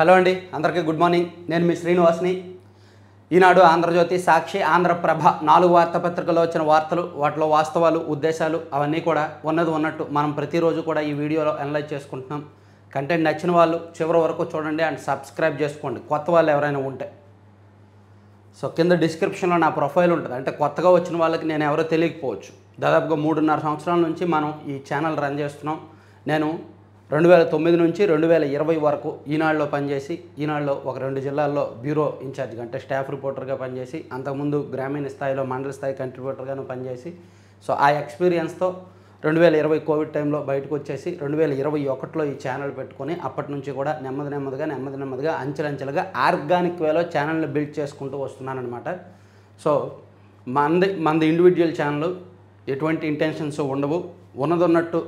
Hello అండి, అందరికీ good morning. నేను మీ శ్రీనివాస్ని. ఈనాడు, ఆంధ్రజ్యోతి, సాక్షి, ఆంధ్రప్రభ 4 వార్తాపత్రికల్లో వచ్చిన వార్తలు, వాటిలో వాస్తవాలు, ఉద్దేశాలు అవన్నీ కూడా ఉన్నది ఉన్నట్టు మనం ప్రతిరోజు కూడా ఈ వీడియోలో అనలైజ్ చేసుకుంటున్నాం. కంటెంట్ నచ్చిన వాళ్ళు చివరి వరకు చూడండి అండ్ సబ్స్క్రైబ్ చేసుకోండి, కొత్త వాళ్ళు ఎవరైనా ఉంటే. సో కింద డిస్క్రిప్షన్లో నా ప్రొఫైల్ ఉంటుంది. అంటే కొత్తగా వచ్చిన వాళ్ళకి నేను ఎవరో తెలియకపోవచ్చు. దాదాపుగా 3.5 సంవత్సరాల నుంచి మనం ఈ ఛానల్ రన్ చేస్తున్నాం. నేను 2009 నుంచి 2020 వరకు ఈనాడులో పనిచేసి, ఈనాడులో ఒక 2 జిల్లాల్లో బ్యూరో ఇన్ఛార్జ్గా అంటే స్టాఫ్ రిపోర్టర్గా పనిచేసి, అంతకుముందు గ్రామీణ స్థాయిలో మండల స్థాయి కంట్రిబ్యూటర్గాను పనిచేసి, సో ఆ ఎక్స్పీరియన్స్తో 2020 కోవిడ్ టైంలో బయటకు వచ్చేసి 2021లో ఈ ఛానల్ పెట్టుకొని అప్పటి నుంచి కూడా నెమ్మదిగా అంచెలంచెలుగా ఆర్గానిక్ వేలో ఛానల్ని బిల్డ్ చేసుకుంటూ వస్తున్నానమాట. సో మనది ఇండివిజువల్ ఛానల్, ఎటువంటి ఇంటెన్షన్స్ ఉండవు. ఉన్నదన్నట్టు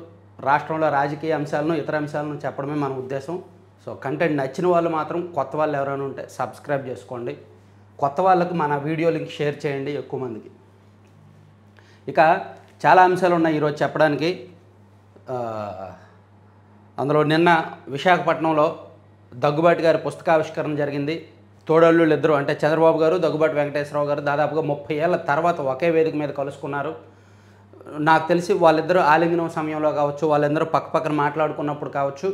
రాష్ట్రంలో రాజకీయ అంశాలను, ఇతర అంశాలను చెప్పడమే మన ఉద్దేశం. సో కంటెంట్ నచ్చిన వాళ్ళు మాత్రం, కొత్త వాళ్ళు ఎవరైనా ఉంటే సబ్స్క్రైబ్ చేసుకోండి. కొత్త వాళ్ళకి మన వీడియో లింక్ షేర్ చేయండి ఎక్కువ మందికి. ఇక చాలా అంశాలు ఉన్నాయి ఈరోజు చెప్పడానికి. అందులో నిన్న విశాఖపట్నంలో దగ్గుబాటి గారి పుస్తకావిష్కరణ జరిగింది. తోడల్లుళ్ళు ఇద్దరు, అంటే చంద్రబాబు గారు, దగ్గుబాటి వెంకటేశ్వరరావు గారు దాదాపుగా 30 ఏళ్ల తర్వాత ఒకే వేదిక మీద కలుసుకున్నారు. నాకు తెలిసి వాళ్ళిద్దరూ ఆలింగనం సమయంలో కావచ్చు, వాళ్ళందరూ పక్కన మాట్లాడుకున్నప్పుడు కావచ్చు,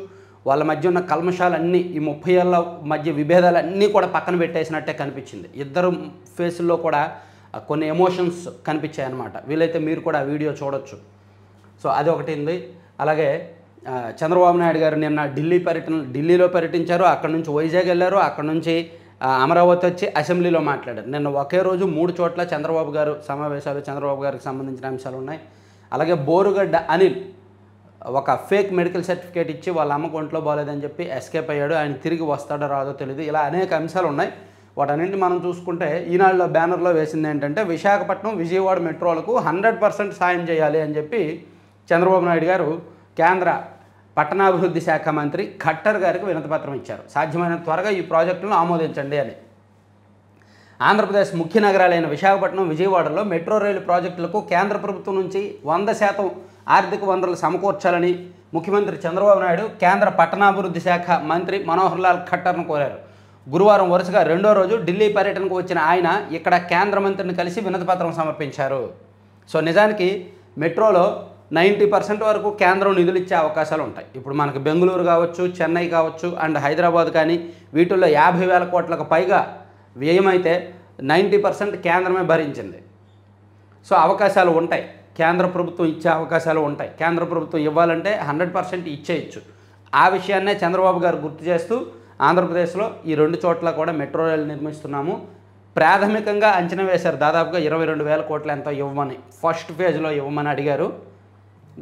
వాళ్ళ మధ్య ఉన్న కల్మషాలన్నీ, ఈ 30 ఏళ్ళ మధ్య విభేదాలన్నీ కూడా పక్కన పెట్టేసినట్టే కనిపించింది. ఇద్దరు ఫేసుల్లో కూడా కొన్ని ఎమోషన్స్ కనిపించాయి అన్నమాట. వీలైతే మీరు కూడా ఆ వీడియో చూడొచ్చు. సో అది ఒకటి ఉంది. అలాగే చంద్రబాబు నాయుడు గారు నిన్న ఢిల్లీలో పర్యటించారు. అక్కడ నుంచి వైజాగ్ వెళ్ళారు. అక్కడ నుంచి అమరావతి వచ్చి అసెంబ్లీలో మాట్లాడారు. నిన్న ఒకే రోజు 3 చోట్ల చంద్రబాబు గారు సమావేశాలు, చంద్రబాబు గారికి సంబంధించిన అంశాలు ఉన్నాయి. అలాగే బోరుగడ్డ అనిల్ ఒక ఫేక్ మెడికల్ సర్టిఫికేట్ ఇచ్చి వాళ్ళ అమ్మకు ఒంట్లో బాగాలేదని చెప్పి ఎస్కేప్ అయ్యాడు. ఆయన తిరిగి వస్తాడో రాదో తెలియదు. ఇలా అనేక అంశాలు ఉన్నాయి. వాటన్నింటిని మనం చూసుకుంటే ఈనాడులో బ్యానర్లో వేసింది ఏంటంటే, విశాఖపట్నం, విజయవాడ మెట్రోలకు 100% సాయం చేయాలి అని చెప్పి చంద్రబాబు నాయుడు గారు కేంద్ర పట్టణాభివృద్ధి శాఖ మంత్రి ఖట్టర్ గారికి వినతిపత్రం ఇచ్చారు. సాధ్యమైనంత త్వరగా ఈ ప్రాజెక్టులను ఆమోదించండి అని. ఆంధ్రప్రదేశ్ ముఖ్య నగరాలైన విశాఖపట్నం, విజయవాడలో మెట్రో రైలు ప్రాజెక్టులకు కేంద్ర ప్రభుత్వం నుంచి 100% ఆర్థిక వనరులు సమకూర్చాలని ముఖ్యమంత్రి చంద్రబాబు నాయుడు కేంద్ర పట్టణాభివృద్ధి శాఖ మంత్రి మనోహర్ లాల్ ఖట్టర్ను కోరారు. గురువారం వరుసగా 2వ రోజు ఢిల్లీ పర్యటనకు వచ్చిన ఆయన ఇక్కడ కేంద్ర మంత్రిని కలిసి వినతిపత్రం సమర్పించారు. సో నిజానికి మెట్రోలో 90% వరకు కేంద్రం నిధులు ఇచ్చే అవకాశాలు ఉంటాయి. ఇప్పుడు మనకు బెంగళూరు కావచ్చు, చెన్నై కావచ్చు అండ్ హైదరాబాద్ కానీ వీటిల్లో 50,000 కోట్లకు పైగా వ్యయమైతే 90% కేంద్రమే భరించింది. సో అవకాశాలు ఉంటాయి, కేంద్ర ప్రభుత్వం ఇచ్చే అవకాశాలు ఉంటాయి. కేంద్ర ప్రభుత్వం ఇవ్వాలంటే 100% ఇచ్చేయచ్చు. ఆ విషయాన్నే చంద్రబాబు గారు గుర్తు చేస్తూ ఆంధ్రప్రదేశ్లో ఈ 2 చోట్ల కూడా మెట్రో రైలు నిర్మిస్తున్నాము. ప్రాథమికంగా అంచనా వేశారు, దాదాపుగా 22,000 కోట్లు ఎంతో ఇవ్వమని, ఫస్ట్ ఫేజ్లో ఇవ్వమని అడిగారు.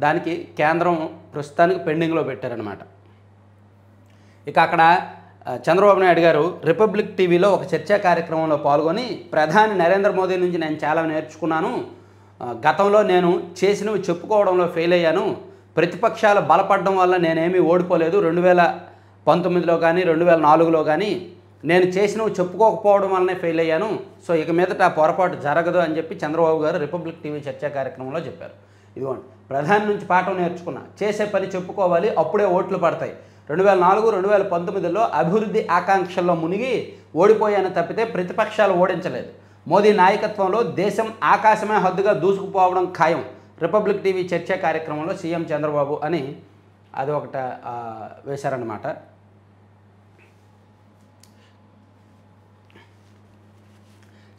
దానికి కేంద్రం ప్రస్తుతానికి పెండింగ్లో పెట్టారనమాట. ఇక అక్కడ చంద్రబాబు నాయుడు గారు రిపబ్లిక్ టీవీలో ఒక చర్చా కార్యక్రమంలో పాల్గొని, ప్రధాని నరేంద్ర మోదీ నుంచి నేను చాలా నేర్చుకున్నాను. గతంలో నేను చేసినవి చెప్పుకోవడంలో ఫెయిల్ అయ్యాను. ప్రతిపక్షాలు బలపడడం వల్ల నేనేమీ ఓడిపోలేదు. 2019లో కానీ 2004లో కానీ నేను చేసినవి చెప్పుకోకపోవడం వల్లనే ఫెయిల్ అయ్యాను. సో ఇక మీదట ఆ పొరపాటు జరగదు అని చెప్పి చంద్రబాబు గారు రిపబ్లిక్ టీవీ చర్చా కార్యక్రమంలో చెప్పారు. ఇదిగోండి, ప్రధాని నుంచి పాఠం నేర్చుకున్నా, చేసే పని చెప్పుకోవాలి, అప్పుడే ఓట్లు పడతాయి. 2004, 2019లో అభివృద్ధి ఆకాంక్షల్లో మునిగి ఓడిపోయాను తప్పితే ప్రతిపక్షాలు ఓడించలేదు. మోదీ నాయకత్వంలో దేశం ఆకాశమే హద్దుగా దూసుకుపోవడం ఖాయం. రిపబ్లిక్ టీవీ చర్చా కార్యక్రమంలో సీఎం చంద్రబాబు అని అది ఒకట వేశారన్నమాట.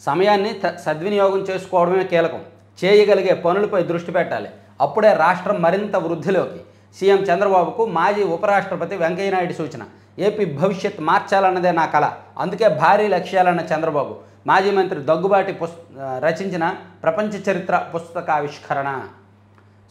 సమయాన్ని సద్వినియోగం చేసుకోవడమే కీలకం. చేయగలిగే పనులపై దృష్టి పెట్టాలి. అప్పుడే రాష్ట్రం మరింత వృద్ధిలోకి. సీఎం చంద్రబాబుకు మాజీ ఉపరాష్ట్రపతి వెంకయ్యనాయుడు సూచన. ఏపీ భవిష్యత్ మార్చాలన్నదే నా కల, అందుకే భారీ లక్ష్యాలన్న చంద్రబాబు. మాజీ మంత్రి దగ్గుబాటి రచించిన ప్రపంచ చరిత్ర పుస్తకావిష్కరణ.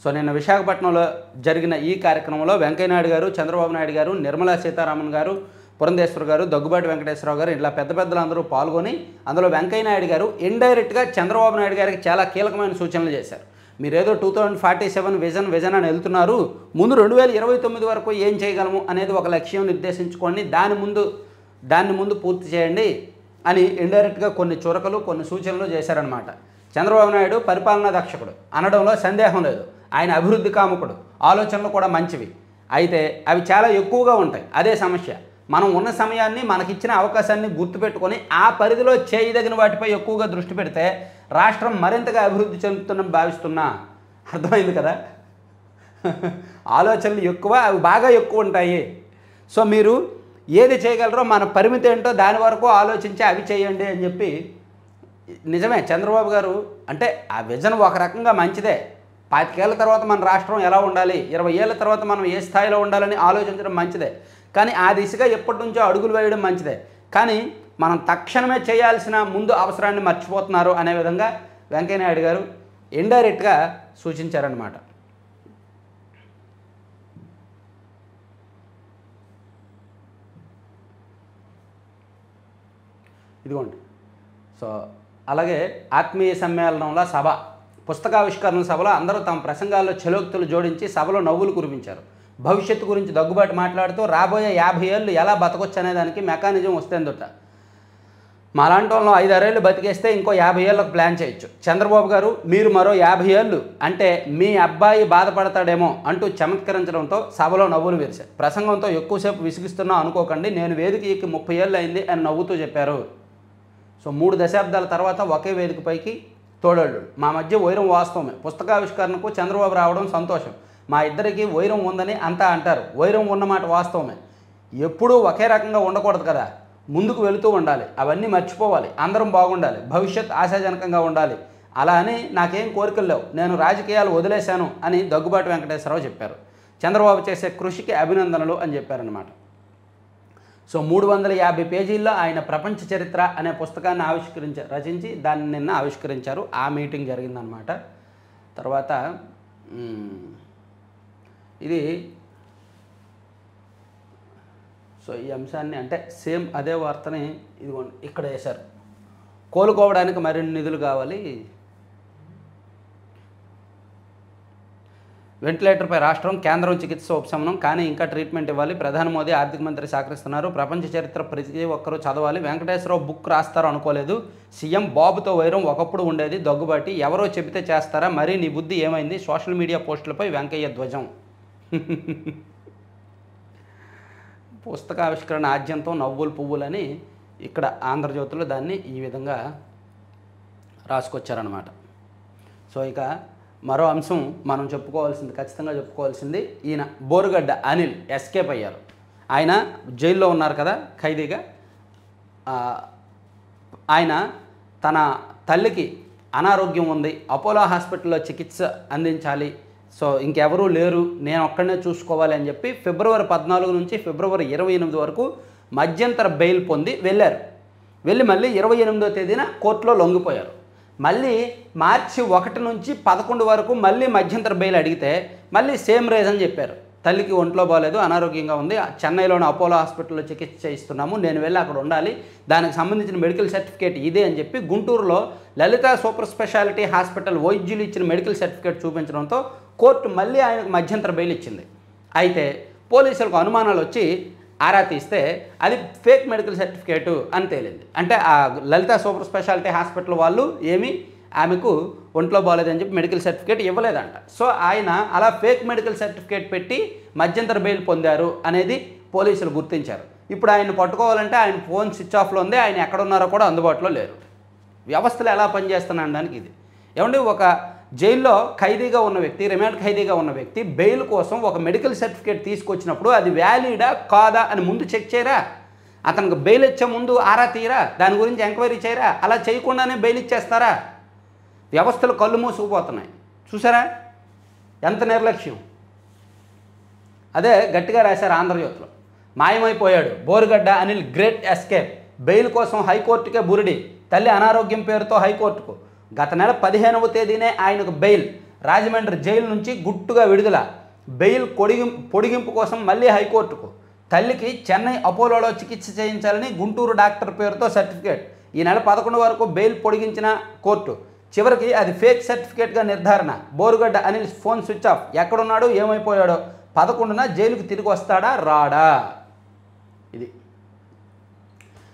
సో నిన్న విశాఖపట్నంలో జరిగిన ఈ కార్యక్రమంలో వెంకయ్యనాయుడు గారు, చంద్రబాబు నాయుడు గారు, నిర్మలా సీతారామన్ గారు, పురంధేశ్వర్ గారు, దగ్గుబాటి వెంకటేశ్వరరావు గారు, ఇలా పెద్దలందరూ పాల్గొని, అందులో వెంకయ్యనాయుడు గారు ఇండైరెక్ట్గా చంద్రబాబు నాయుడు గారికి చాలా కీలకమైన సూచనలు చేశారు. మీరేదో 2047 విజన్ అని వెళ్తున్నారు, ముందు 2029 వరకు ఏం చేయగలము అనేది ఒక లక్ష్యం నిర్దేశించుకోండి, దాన్ని ముందు పూర్తి చేయండి అని ఇండైరెక్ట్గా కొన్ని చురకలు, కొన్ని సూచనలు చేశారనమాట. చంద్రబాబు నాయుడు పరిపాలనా దక్షకుడు అనడంలో సందేహం లేదు. ఆయన అభివృద్ధి కాముకుడు, ఆలోచనలు కూడా మంచివి. అయితే అవి చాలా ఎక్కువగా ఉంటాయి. అదే సమస్య. మనం ఉన్న సమయాన్ని మనకిచ్చిన అవకాశాన్ని గుర్తుపెట్టుకొని ఆ పరిధిలో చేయదగిన వాటిపై ఎక్కువగా దృష్టి పెడితే రాష్ట్రం మరింతగా అభివృద్ధి చెందుతుందని భావిస్తున్నా. అర్థమైంది కదా? ఆలోచనలు ఎక్కువ, అవి బాగా ఎక్కువ ఉంటాయి. సో మీరు ఏది చేయగలరో మన పరిమితి ఏంటో దాని వరకు ఆలోచించి అవి చేయండి అని చెప్పి. నిజమే, చంద్రబాబు గారు అంటే ఆ విజన్ ఒక రకంగా మంచిదే. 25 ఏళ్ల తర్వాత మన రాష్ట్రం ఎలా ఉండాలి, 20 ఏళ్ల తర్వాత మనం ఏ స్థాయిలో ఉండాలని ఆలోచించడం మంచిదే. కానీ ఆ దిశగా ఎప్పటి నుంచో అడుగులు వేయడం మంచిదే. కానీ మనం తక్షణమే చేయాల్సిన ముందు అవసరాన్ని మర్చిపోతున్నారు అనే విధంగా వెంకయ్యనాయుడు గారు ఇండైరెక్ట్గా సూచించారన్నమాట. ఇదిగోండి. సో అలాగే ఆత్మీయ సమ్మేళనంలో సభ, పుస్తకావిష్కరణ సభలో అందరూ తమ ప్రసంగాల్లో చలోక్తులు జోడించి సభలో నవ్వులు కురిపించారు. భవిష్యత్తు గురించి దగ్గుబాటు మాట్లాడుతూ రాబోయే 50 ఏళ్ళు ఎలా బతకొచ్చు అనేదానికి మెకానిజం వస్తేందుట. మాలాంటి వాళ్ళం 5-6 ఏళ్ళు బతికేస్తే ఇంకో 50 ఏళ్ళకు ప్లాన్ చేయొచ్చు. చంద్రబాబు గారు మీరు మరో 50 ఏళ్ళు అంటే మీ అబ్బాయి బాధపడతాడేమో అంటూ చమత్కరించడంతో సభలో నవ్వులు విరిశారు. ప్రసంగంతో ఎక్కువసేపు విసిగిస్తున్నా అనుకోకండి, నేను వేదిక ఎక్కి 30 ఏళ్ళు అయింది అని నవ్వుతూ చెప్పారు. సో 3 దశాబ్దాల తర్వాత ఒకే వేదికపైకి తోడళ్ళు. మా మధ్య వైరం వాస్తవమే. పుస్తకావిష్కరణకు చంద్రబాబు రావడం సంతోషం. మా ఇద్దరికి వైరం ఉందని అంతా అంటారు. వైరం ఉన్నమాట వాస్తవమే. ఎప్పుడూ ఒకే రకంగా ఉండకూడదు కదా, ముందుకు వెళుతూ ఉండాలి. అవన్నీ మర్చిపోవాలి. అందరం బాగుండాలి. భవిష్యత్ ఆశాజనకంగా ఉండాలి. అలా అని నాకేం కోరికలు లేవు. నేను రాజకీయాలు వదిలేశాను అని దగ్గుబాటి వెంకటేశ్వరరావు చెప్పారు. చంద్రబాబు చేసే కృషికి అభినందనలు అని చెప్పారన్నమాట. సో 350 పేజీల్లో ఆయన ప్రపంచ చరిత్ర అనే పుస్తకాన్ని రచించి దాన్ని నిన్న ఆవిష్కరించారు. ఆ మీటింగ్ జరిగిందనమాట. తర్వాత ఇది సో ఈ అంశాన్ని అంటే సేమ్ అదే వార్తని ఇదిగోండి ఇక్కడ వేశారు. కోలుకోవడానికి మరిన్ని నిధులు కావాలి. వెంటిలేటర్పై రాష్ట్రం, కేంద్రం చికిత్స ఉపశమనం, కానీ ఇంకా ట్రీట్మెంట్ ఇవ్వాలి. ప్రధాని మోదీ, ఆర్థిక మంత్రి సహకరిస్తున్నారు. ప్రపంచ చరిత్ర ప్రతి ఒక్కరూ చదవాలి. వెంకటేశ్వరరావు బుక్ రాస్తారు అనుకోలేదు. సీఎం బాబుతో వైరం ఒకప్పుడు ఉండేది. దగ్గుబాటి ఎవరో చెబితే చేస్తారా, మరీ నీ బుద్ధి ఏమైంది? సోషల్ మీడియా పోస్టులపై వెంకయ్య ధ్వజం. పుస్తకావిష్కరణ ఆద్యంతో నవ్వులు పువ్వులని ఇక్కడ ఆంధ్రజ్యోతిలో దాన్ని ఈ విధంగా రాసుకొచ్చారనమాట. సో ఇక మరో అంశం మనం చెప్పుకోవాల్సింది, ఖచ్చితంగా చెప్పుకోవాల్సింది, ఈయన బోరుగడ్డ అనిల్ ఎస్కేప్ అయ్యారు. ఆయన జైల్లో ఉన్నారు కదా ఖైదీగా. ఆయన తన తల్లికి అనారోగ్యం ఉంది, అపోలో హాస్పిటల్లో చికిత్స అందించాలి, సో ఇంకెవరూ లేరు, నేను ఒక్కడనే చూసుకోవాలి అని చెప్పి ఫిబ్రవరి 14 నుంచి ఫిబ్రవరి 28 వరకు మధ్యంతర బెయిల్ పొంది వెళ్ళారు. వెళ్ళి మళ్ళీ 28వ తేదీన కోర్టులో లొంగిపోయారు. మళ్ళీ మార్చి 1 నుంచి 11 వరకు మళ్ళీ మధ్యంతర బెయిల్ అడిగితే మళ్ళీ సేమ్ రీజన్ చెప్పారు. తల్లికి ఒంట్లో బాగాలేదు, అనారోగ్యంగా ఉంది, చెన్నైలోని అపోలో హాస్పిటల్లో చికిత్స చేయిస్తున్నాము, నేను వెళ్ళి అక్కడ ఉండాలి, దానికి సంబంధించిన మెడికల్ సర్టిఫికేట్ ఇదే అని చెప్పి గుంటూరులో లలిత సూపర్ స్పెషాలిటీ హాస్పిటల్ వైద్యులు ఇచ్చిన మెడికల్ సర్టిఫికేట్ చూపించడంతో కోర్టు మళ్ళీ ఆయనకు మధ్యంతర బెయిల్ ఇచ్చింది. అయితే పోలీసులకు అనుమానాలు వచ్చి ఆరా తీస్తే అది ఫేక్ మెడికల్ సర్టిఫికేటు అని తేలింది. అంటే ఆ లలిత సూపర్ స్పెషాలిటీ హాస్పిటల్ వాళ్ళు ఏమీ ఆమెకు ఒంట్లో బాగాలేదని చెప్పి మెడికల్ సర్టిఫికేట్ ఇవ్వలేదంట. సో ఆయన అలా ఫేక్ మెడికల్ సర్టిఫికేట్ పెట్టి మధ్యంతర బెయిల్ పొందారు అనేది పోలీసులు గుర్తించారు. ఇప్పుడు ఆయన పట్టుకోవాలంటే ఆయన ఫోన్ స్విచ్ ఆఫ్లో ఉంది, ఆయన ఎక్కడున్నారో కూడా అందుబాటులో లేరు. వ్యవస్థలు ఎలా పనిచేస్తున్నాయడానికి ఇది ఏమండి, ఒక జైల్లో ఖైదీగా ఉన్న వ్యక్తి, రిమాండ్ ఖైదీగా ఉన్న వ్యక్తి బెయిల్ కోసం ఒక మెడికల్ సర్టిఫికేట్ తీసుకొచ్చినప్పుడు అది వ్యాలిడా కాదా అని ముందు చెక్ చేయరా? అతనికి బెయిల్ ఇచ్చే ముందు ఆరా తీయరా? దాని గురించి ఎంక్వైరీ చేయరా? అలా చేయకుండానే బెయిల్ ఇచ్చేస్తారా? వ్యవస్థలు కళ్ళు మూసుకుపోతున్నాయి. చూసారా ఎంత నిర్లక్ష్యం. అదే గట్టిగా రాశారు ఆంధ్రజ్యోతిలో. మాయమైపోయాడు Borugadda Anil, great escape, bail కోసం హైకోర్టుకే బురిడి, తల్లి అనారోగ్యం పేరుతో హైకోర్టుకు. గత నెల 15వ తేదీనే ఆయనకు బెయిల్, రాజమండ్రి జైలు నుంచి గుట్టుగా విడుదల, బెయిల్ పొడిగింపు కోసం మళ్ళీ హైకోర్టుకు. తల్లికి చెన్నై అపోలోలో చికిత్స చేయించాలని గుంటూరు డాక్టర్ పేరుతో సర్టిఫికేట్. ఈ నెల 11 వరకు బెయిల్ పొడిగించిన కోర్టు. చివరికి అది ఫేక్ సర్టిఫికేట్గా నిర్ధారణ. Borugadda Anil phone switch off, ఎక్కడున్నాడు, ఏమైపోయాడో. 11న జైలుకు తిరిగి వస్తాడా రాడా? ఇది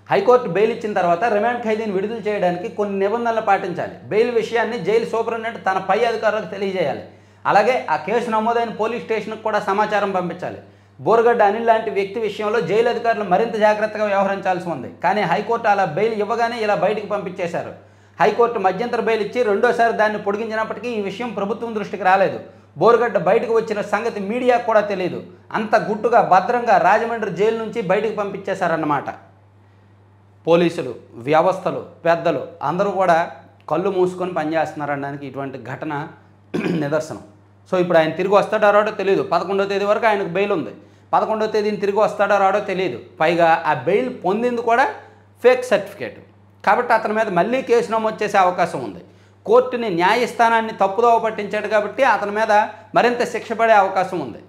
హైకోర్టు బెయిల్ ఇచ్చిన తర్వాత రిమాండ్ ఖైదీని విడుదల చేయడానికి కొన్ని నిబంధనలు పాటించాలి. బెయిల్ విషయాన్ని జైలు సూపరింటెండెంట్ తన పై అధికారులకు తెలియజేయాలి. అలాగే ఆ కేసు నమోదైన పోలీస్ స్టేషన్కి కూడా సమాచారం పంపించాలి. బోరుగడ్డ అనిల్ లాంటి వ్యక్తి విషయంలో జైలు అధికారులు మరింత జాగ్రత్తగా వ్యవహరించాల్సి ఉంది. కానీ హైకోర్టు అలా బెయిల్ ఇవ్వగానే ఇలా బయటికి పంపించేశారు. హైకోర్టు మధ్యంతర బెయిల్ ఇచ్చి రెండోసారి దాన్ని పొడిగించినప్పటికీ ఈ విషయం ప్రభుత్వం దృష్టికి రాలేదు. బోరుగడ్డ బయటకు వచ్చిన సంగతి మీడియాకు కూడా తెలియదు. అంత గుట్టుగా భద్రంగా రాజమండ్రి జైలు నుంచి బయటకు పంపించేశారన్నమాట. పోలీసులు, వ్యవస్థలు, పెద్దలు అందరూ కూడా కళ్ళు మూసుకొని పనిచేస్తున్నారనడానికి ఇటువంటి ఘటన నిదర్శనం. సో ఇప్పుడు ఆయన తిరిగి వస్తాడో రాడో తెలియదు. 11వ తేదీ వరకు ఆయనకు బెయిల్ ఉంది. 11వ తేదీని తిరిగి వస్తాడో రాడో తెలియదు. పైగా ఆ బెయిల్ పొందింది కూడా ఫేక్ సర్టిఫికేట్. కాబట్టి అతని మీద మళ్ళీ కేసు నమోదు చేసే అవకాశం ఉంది. కోర్టుని, న్యాయస్థానాన్ని తప్పుదోవ పట్టించాడు కాబట్టి అతని మీద మరింత శిక్ష పడే అవకాశం ఉంది.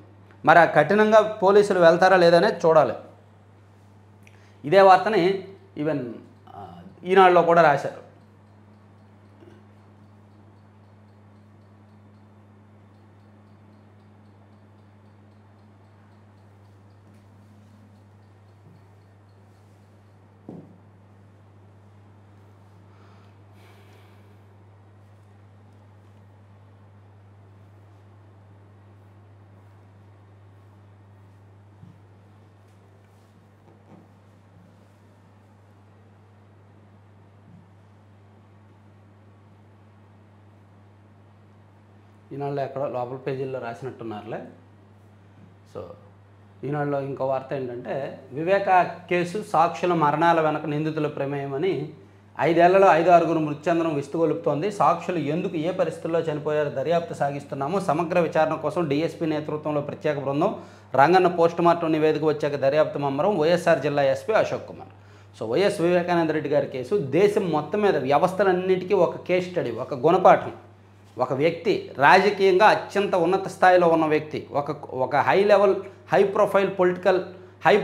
మరి ఆ కఠినంగా పోలీసులు వెళ్తారా లేదనేది చూడాలి. ఇదే వార్తని ఈవెన్ ఈనాడులో కూడా రాశారు. ఈనాడులో ఎక్కడో లోపల పేజీల్లో రాసినట్టున్నారులే. సో ఈనాడులో ఇంకో వార్త ఏంటంటే, వివేక కేసు సాక్షుల మరణాల వెనక నిందితుల ప్రమేయం అని 5 ఏళ్లలో 5-6 మృతి చెందడం విస్తుగొలుపుతోంది. సాక్షులు ఎందుకు, ఏ పరిస్థితుల్లో చనిపోయారో దర్యాప్తు సాగిస్తున్నాము. సమగ్ర విచారణ కోసం డీఎస్పీ నేతృత్వంలో ప్రత్యేక బృందం. రంగన్న పోస్టుమార్టం నివేదిక వచ్చాక దర్యాప్తు ముమ్మరం. వైఎస్ఆర్ జిల్లా SP Ashok Kumar. So YS Vivekananda Reddy గారి కేసు దేశం మొత్తం మీద వ్యవస్థలన్నిటికీ ఒక కేస్ స్టడీ, ఒక గుణపాఠం. ఒక వ్యక్తి రాజకీయంగా అత్యంత ఉన్నత స్థాయిలో ఉన్న వ్యక్తి, ఒక high level, high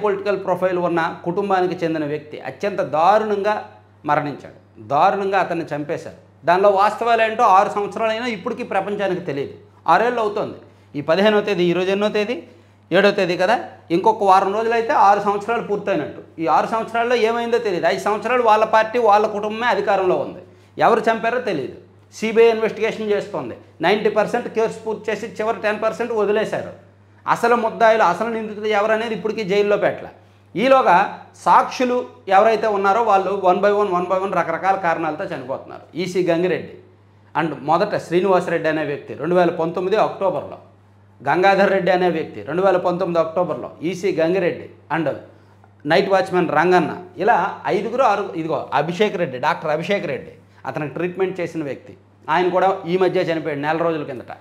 political profile ఉన్న కుటుంబానికి చెందిన వ్యక్తి అత్యంత దారుణంగా మరణించాడు. దారుణంగా అతన్ని చంపేశారు. దానిలో వాస్తవాలు ఏంటో 6 సంవత్సరాలైనా ఇప్పటికీ ప్రపంచానికి తెలియదు. 6 ఏళ్ళు అవుతుంది. ఈ 15వ తేదీ, ఈరోజు ఎన్నో తేదీ, 7వ తేదీ కదా. ఇంకొక వారం రోజులైతే 6 సంవత్సరాలు పూర్తయినట్టు. ఈ 6 సంవత్సరాల్లో ఏమైందో తెలియదు. 5 సంవత్సరాలు వాళ్ళ పార్టీ, వాళ్ళ కుటుంబమే అధికారంలో ఉంది. ఎవరు చంపారో తెలియదు. సిబిఐ ఇన్వెస్టిగేషన్ చేస్తోంది. 90% కేసు పూర్తి చేసి చివరి 10% వదిలేశారు. అసలు ముద్దాయిలు, అసలు నిందితులు ఎవరనేది ఇప్పటికీ జైల్లో పెట్టలే. ఈలోగా సాక్షులు ఎవరైతే ఉన్నారో వాళ్ళు వన్ బై వన్ రకరకాల కారణాలతో చనిపోతున్నారు. ఈసీ గంగిరెడ్డి అండ్ మొదట శ్రీనివాసరెడ్డి అనే వ్యక్తి 2019 అక్టోబర్లో, గంగాధర్ రెడ్డి అనే వ్యక్తి 2019 అక్టోబర్లో, EC Gangireddy and night watchman Ranganna, ఇలా 5-6. ఇదిగో అభిషేక్ రెడ్డి, డాక్టర్ అభిషేక్ రెడ్డి, అతనికి ట్రీట్మెంట్ చేసిన వ్యక్తి, ఆయన కూడా ఈ మధ్య చనిపోయాడు, 4 రోజుల కిందట.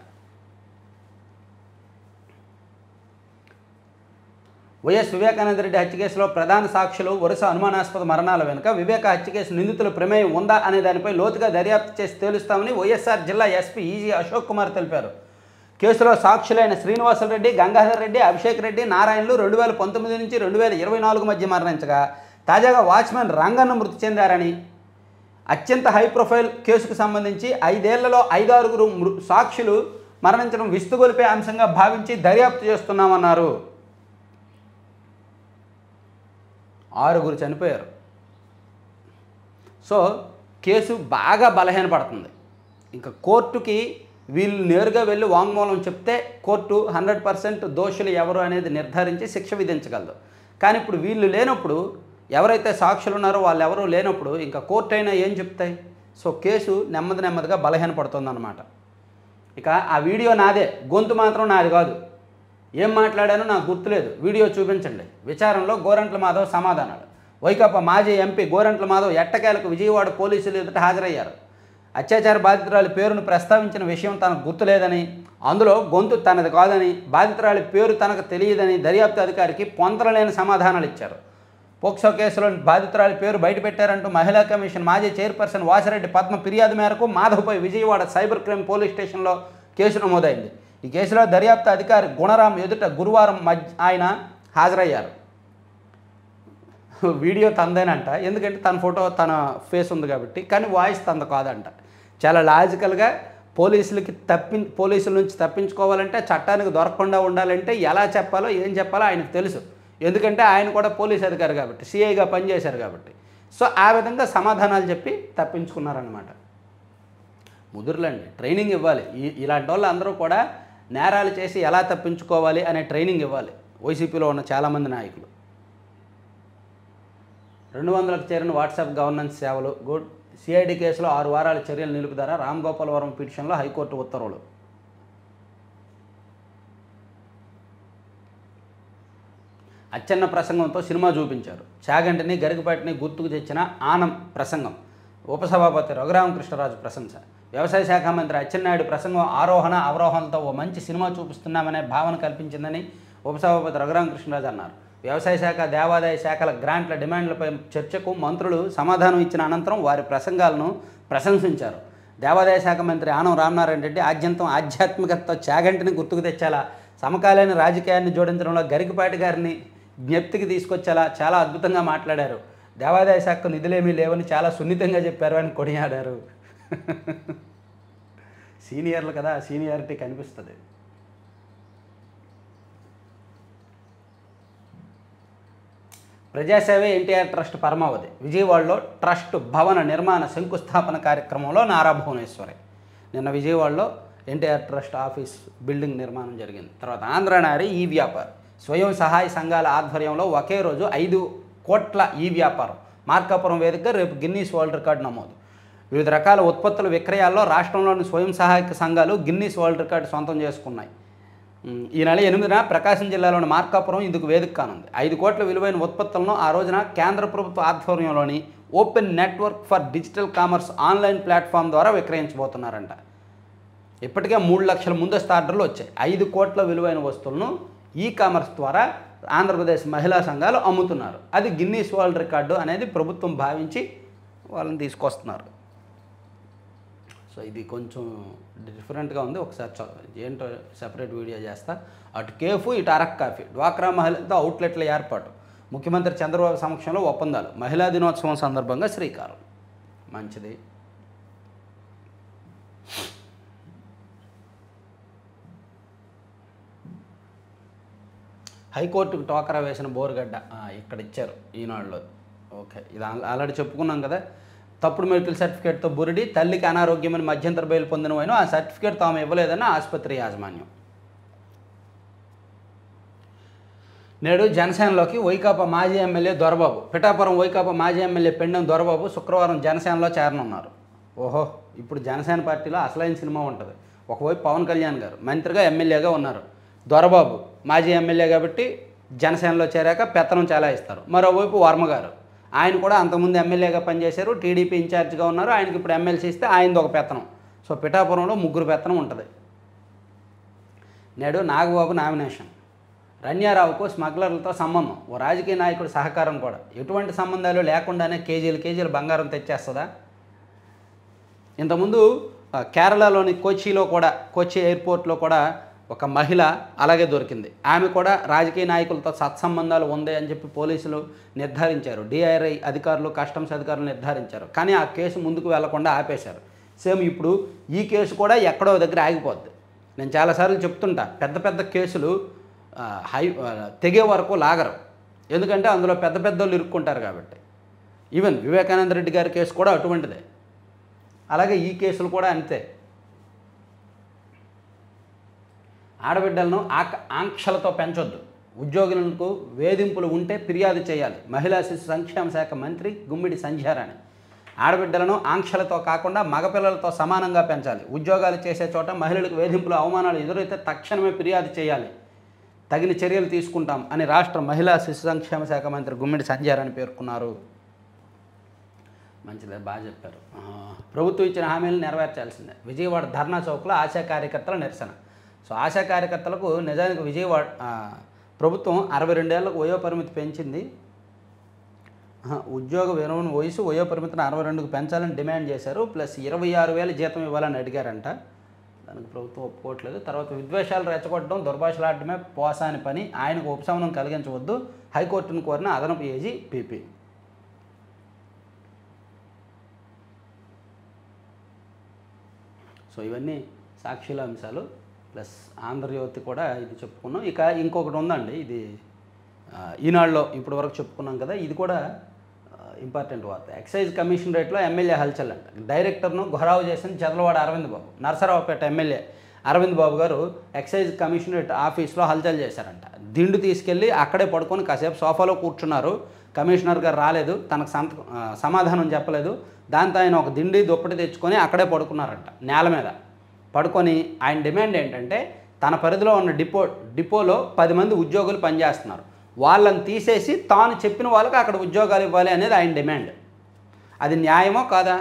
వైఎస్ వివేకానంద రెడ్డి హత్య కేసులో ప్రధాన సాక్షులు వరుస అనుమానాస్పద మరణాల వెనుక వివేక హత్య కేసు నిందితుల ప్రమేయం ఉందా అనే దానిపై లోతుగా దర్యాప్తు చేసి తేలుస్తామని వైఎస్ఆర్ జిల్లా ఎస్పీ ఈజీ అశోక్ కుమార్ తెలిపారు. కేసులో సాక్షులైన శ్రీనివాసరెడ్డి, గంగాధర్ రెడ్డి, అభిషేక్ రెడ్డి, నారాయణలు 2019 నుంచి 2024 మధ్య మరణించగా తాజాగా వాచ్మెన్ రంగన్న మృతి చెందారని, అత్యంత హై ప్రొఫైల్ కేసుకు సంబంధించి 5 ఏళ్లలో 5-6 సాక్షులు మరణించడం విస్తుగొలిపే అంశంగా భావించి దర్యాప్తు చేస్తున్నామన్నారు. 6 చనిపోయారు. సో కేసు బాగా బలహీనపడుతుంది. ఇంకా కోర్టుకి వీళ్ళు నేరుగా వెళ్ళి వాంగ్మూలం చెప్తే కోర్టు 100% దోషులు ఎవరు అనేది నిర్ధారించి శిక్ష విధించగలదు. కానీ ఇప్పుడు వీళ్ళు లేనప్పుడు, ఎవరైతే సాక్షులు ఉన్నారో వాళ్ళు ఎవరూ లేనప్పుడు ఇంకా కోర్టు అయినా ఏం చెప్తాయి? సో కేసు నెమ్మదిగా బలహీనపడుతుందన్నమాట. ఇక ఆ వీడియో నాదే, గొంతు మాత్రం నాది కాదు. ఏం మాట్లాడానో నాకు గుర్తులేదు, వీడియో చూపించండి. విచారణలో గోరంట్ల మాధవ్ సమాధానాలు. వైకాపా మాజీ ఎంపీ గోరంట్ల మాధవ్ ఎట్టకేలకు విజయవాడ పోలీసులు ఎదుట హాజరయ్యారు. అత్యాచార బాధితురాలి పేరును ప్రస్తావించిన విషయం తనకు గుర్తులేదని, అందులో గొంతు తనది కాదని, బాధితురాలి పేరు తనకు తెలియదని దర్యాప్తు అధికారికి పొంతరలేని సమాధానాలు ఇచ్చారు. పోక్సో కేసులో బాధితురాలి పేరు బయటపెట్టారంటూ మహిళా కమిషన్ మాజీ చైర్పర్సన్ వాసిరెడ్డి పద్మ ఫిర్యాదు మేరకు మాధవ్పై విజయవాడ సైబర్ క్రైమ్ పోలీస్ స్టేషన్లో కేసు నమోదైంది. ఈ కేసులో దర్యాప్తు అధికారి గుణరాం ఎదుట గురువారం ఆయన హాజరయ్యారు. వీడియో తందేనంట, ఎందుకంటే తన ఫోటో, తన ఫేస్ ఉంది కాబట్టి, కానీ వాయిస్ తంద కాదంట. చాలా లాజికల్గా పోలీసుల నుంచి తప్పించుకోవాలంటే, చట్టానికి దొరకకుండా ఉండాలంటే ఎలా చెప్పాలో, ఏం చెప్పాలో ఆయనకు తెలుసు. ఎందుకంటే ఆయన కూడా పోలీస్ అధికారి కాబట్టి, సిఐగా పనిచేశారు కాబట్టి. సో ఆ విధంగా సమాధానాలు చెప్పి తప్పించుకున్నారనమాట. ముదురులండి, ట్రైనింగ్ ఇవ్వాలి. ఇలాంటి వాళ్ళు అందరూ కూడా నేరాలు చేసి ఎలా తప్పించుకోవాలి అనే ట్రైనింగ్ ఇవ్వాలి. వైసీపీలో ఉన్న చాలామంది నాయకులు. 200కు చేరిన వాట్సాప్ గవర్నెన్స్ సేవలు గుడ్. సిఐడి కేసులో 6 వారాల చర్యలు నిలుపుదల. రామ్ గోపాల్ వర్మ పిటిషన్లో హైకోర్టు ఉత్తర్వులు. అచ్చెన్న ప్రసంగంతో సినిమా చూపించారు. చాగంటిని గరికపాటిని గుర్తుకు తెచ్చిన ఆనం ప్రసంగం. ఉపసభాపతి రఘురామకృష్ణరాజు ప్రశంస. వ్యవసాయ శాఖ మంత్రి అచ్చెన్నాయుడు ప్రసంగం ఆరోహణ అవరోహణలతో ఓ మంచి సినిమా చూపిస్తున్నామనే భావన కల్పించిందని ఉపసభాపతి రఘురామకృష్ణరాజు అన్నారు. వ్యవసాయ శాఖ, దేవాదాయ శాఖల గ్రాంట్ల డిమాండ్లపై చర్చకు మంత్రులు సమాధానం ఇచ్చిన అనంతరం వారి ప్రసంగాలను ప్రశంసించారు. దేవాదాయ శాఖ మంత్రి ఆనం రామనారాయణ రెడ్డి ఆద్యంతం ఆధ్యాత్మికతతో చాగంటిని గుర్తుకు తెచ్చేలా, సమకాలీన రాజకీయాన్ని జోడించడంలో గరికపాటి గారిని జ్ఞప్తికి తీసుకొచ్చేలా చాలా అద్భుతంగా మాట్లాడారు. దేవాదాయ శాఖకు నిధులేమీ లేవని చాలా సున్నితంగా చెప్పారు అని కొనియాడారు. సీనియర్లు కదా, సీనియారిటీ కనిపిస్తుంది. ప్రజాసేవే ఎన్టీఆర్ ట్రస్ట్ పరమావధి. విజయవాడలో ట్రస్ట్ భవన నిర్మాణ శంకుస్థాపన కార్యక్రమంలో నారా భువనేశ్వరి. నిన్న విజయవాడలో ఎన్టీఆర్ ట్రస్ట్ ఆఫీస్ బిల్డింగ్ నిర్మాణం జరిగింది. తర్వాత ఆంధ్రనారి ఈ వ్యాపారం. స్వయం సహాయ సంఘాల ఆధ్వర్యంలో ఒకే రోజు 5 కోట్ల ఈ వ్యాపారం. మార్కాపురం వేదికగా రేపు గిన్నీస్ వరల్డ్ రికార్డు నమోదు. వివిధ రకాల ఉత్పత్తుల విక్రయాల్లో రాష్ట్రంలోని స్వయం సహాయక సంఘాలు గిన్నీస్ వరల్డ్ రికార్డు సొంతం చేసుకున్నాయి. ఈ నెల 8న ప్రకాశం జిల్లాలోని మార్కాపురం ఇందుకు వేదిక కానుంది. 5 కోట్ల విలువైన ఉత్పత్తులను ఆ రోజున కేంద్ర ప్రభుత్వ ఆధ్వర్యంలోని open network for digital commerce online platform ద్వారా విక్రయించబోతున్నారంట. ఇప్పటికే 3 లక్షల ముందస్తు ఆర్డర్లు వచ్చాయి. 5 కోట్ల విలువైన వస్తువులను ఈ కామర్స్ ద్వారా ఆంధ్రప్రదేశ్ మహిళా సంఘాలు అమ్ముతున్నారు. అది గిన్నీస్ వరల్డ్ రికార్డు అనేది ప్రభుత్వం భావించి వాళ్ళని తీసుకొస్తున్నారు. సో ఇది కొంచెం డిఫరెంట్గా ఉంది. ఒకసారి ఏంటో సెపరేట్ వీడియో చేస్తా. అటు కేఫ్, ఇటు అరక్ కాఫీ. డ్వాక్రా మహిళలతో అవుట్లెట్ల ఏర్పాటు. ముఖ్యమంత్రి చంద్రబాబు సమక్షంలో ఒప్పందాలు. మహిళా దినోత్సవం సందర్భంగా శ్రీకారం. మంచిది. హైకోర్టుకు టోకరా వేసిన బోరుగడ్డ ఇక్కడ ఇచ్చారు ఈనాడులో. ఓకే, ఇది ఆల్రెడీ చెప్పుకున్నాం కదా. తప్పుడు మెడికల్ సర్టిఫికేట్తో బురిడి. తల్లికి అనారోగ్యమని మధ్యంతర బెయిల్ పొందిన వైన ఆ సర్టిఫికేట్ తాము ఇవ్వలేదని ఆసుపత్రి యాజమాన్యం. నేడు జనసేనలోకి వైకాపా మాజీ ఎమ్మెల్యే దొరబాబు. పిఠాపురం వైకాపా మాజీ ఎమ్మెల్యే పెండెం దొరబాబు శుక్రవారం జనసేనలో చేరనున్నారు. ఓహో, ఇప్పుడు జనసేన పార్టీలో అసలైన సినిమా ఉంటుంది. ఒకవైపు పవన్ కళ్యాణ్ గారు మంత్రిగా, ఎమ్మెల్యేగా ఉన్నారు. దొరబాబు మాజీ ఎమ్మెల్యే కాబట్టి జనసేనలో చేరాక పెత్తనం చాలా ఇస్తారు. మరోవైపు వర్మ గారు, ఆయన కూడా అంతకుముందు ఎమ్మెల్యేగా పనిచేశారు, టీడీపీ ఇన్ఛార్జ్గా ఉన్నారు. ఆయనకి ఇప్పుడు ఎమ్మెల్సీ ఇస్తే ఆయనది ఒక పెత్తనం. సో పిఠాపురంలో 3 పెత్తనం ఉంటుంది. నేడు నాగబాబు నామినేషన్. రన్యారావుకు స్మగ్లర్లతో సంబంధం, ఓ రాజకీయ నాయకుడి సహకారం కూడా. ఎటువంటి సంబంధాలు లేకుండానే కేజీలు బంగారం తెచ్చేస్తుందా? ఇంతకుముందు కేరళలోని కొచ్చి ఎయిర్పోర్ట్లో కూడా ఒక మహిళ అలాగే దొరికింది. ఆమె కూడా రాజకీయ నాయకులతో సత్సంబంధాలు ఉంది అని చెప్పి పోలీసులు నిర్ధారించారు. డిఐఆర్ఐ అధికారులు, కస్టమ్స్ అధికారులు నిర్ధారించారు. కానీ ఆ కేసు ముందుకు వెళ్లకుండా ఆపేశారు. సేమ్ ఇప్పుడు ఈ కేసు కూడా ఎక్కడో దగ్గర ఆగిపోద్ది. నేను చాలాసార్లు చెప్తుంటా, పెద్ద పెద్ద కేసులు తెగే వరకు లాగరు. ఎందుకంటే అందులో పెద్ద పెద్దోళ్ళు ఇరుక్కుంటారు కాబట్టి. ఈవెన్ వివేకానంద రెడ్డి గారి కేసు కూడా అటువంటిదే. అలాగే ఈ కేసులు కూడా అంతే. ఆడబిడ్డలను ఆంక్షలతో పెంచొద్దు. ఉద్యోగులకు వేధింపులు ఉంటే ఫిర్యాదు చేయాలి. మహిళా శిశు సంక్షేమ శాఖ మంత్రి గుమ్మిడి సంధ్యారాణి. ఆడబిడ్డలను ఆంక్షలతో కాకుండా మగపిల్లలతో సమానంగా పెంచాలి. ఉద్యోగాలు చేసే చోట మహిళలకు వేధింపులు, అవమానాలు ఎదురైతే తక్షణమే ఫిర్యాదు చేయాలి. తగిన చర్యలు తీసుకుంటాం అని రాష్ట్ర మహిళా శిశు సంక్షేమ శాఖ మంత్రి గుమ్మిడి సంధ్యారాణి పేర్కొన్నారు. మంచిదే, బాగా చెప్పారు. ప్రభుత్వం ఇచ్చిన హామీలను నెరవేర్చాల్సిందే. విజయవాడ ధర్నా చౌక్లో ఆశా కార్యకర్తల నిరసన. సో ఆశా కార్యకర్తలకు నిజానికి విజయవాడ ప్రభుత్వం 62 ఏళ్లకు వయోపరిమితి పెంచింది. ఉద్యోగ విరమణ వయోపరిమితిని 62కు పెంచాలని డిమాండ్ చేశారు. ప్లస్ 26,000 జీతం ఇవ్వాలని అడిగారంట. దానికి ప్రభుత్వం ఒప్పుకోవట్లేదు. తర్వాత విద్వేషాలు రెచ్చగొట్టడం, దుర్భాషలాడటమే పోసాని పని. ఆయనకు ఉపశమనం కలిగించవద్దు. హైకోర్టును కోరిన అదనపు ఏజీ పీపీ. సో ఇవన్నీ సాక్షిల అంశాలు. ప్లస్ ఆంధ్రజ్యోతి కూడా ఇది చెప్పుకున్నాం. ఇక ఇంకొకటి ఉందండి, ఇది ఈనాడులో ఇప్పటి వరకు చెప్పుకున్నాం కదా, ఇది కూడా ఇంపార్టెంట్ వార్త. ఎక్సైజ్ కమిషనరేట్లో ఎమ్మెల్యే హల్చల్ అంట. డైరెక్టర్ను ఘొరావు చేసిన చంద్రవాడ అరవింద్ బాబు. నరసరావుపేట ఎమ్మెల్యే అరవింద్ బాబు గారు ఎక్సైజ్ కమిషనరేట్ ఆఫీస్లో హల్చల్ చేశారంట. దిండు తీసుకెళ్ళి అక్కడే పడుకొని కాసేపు సోఫాలో కూర్చున్నారు. కమిషనర్ గారు రాలేదు, తనకు సమాధానం చెప్పలేదు. దాంతో ఆయన ఒక దిండి దుప్పటి తెచ్చుకొని అక్కడే పడుకున్నారంట నేల మీద. పడుకొని ఆయన డిమాండ్ ఏంటంటే తన పరిధిలో ఉన్న డిపోలో 10 మంది ఉద్యోగులు పనిచేస్తున్నారు, వాళ్ళని తీసేసి తాను చెప్పిన వాళ్ళకి అక్కడ ఉద్యోగాలు ఇవ్వాలి అనేది ఆయన డిమాండ్. అది న్యాయమో కాదా?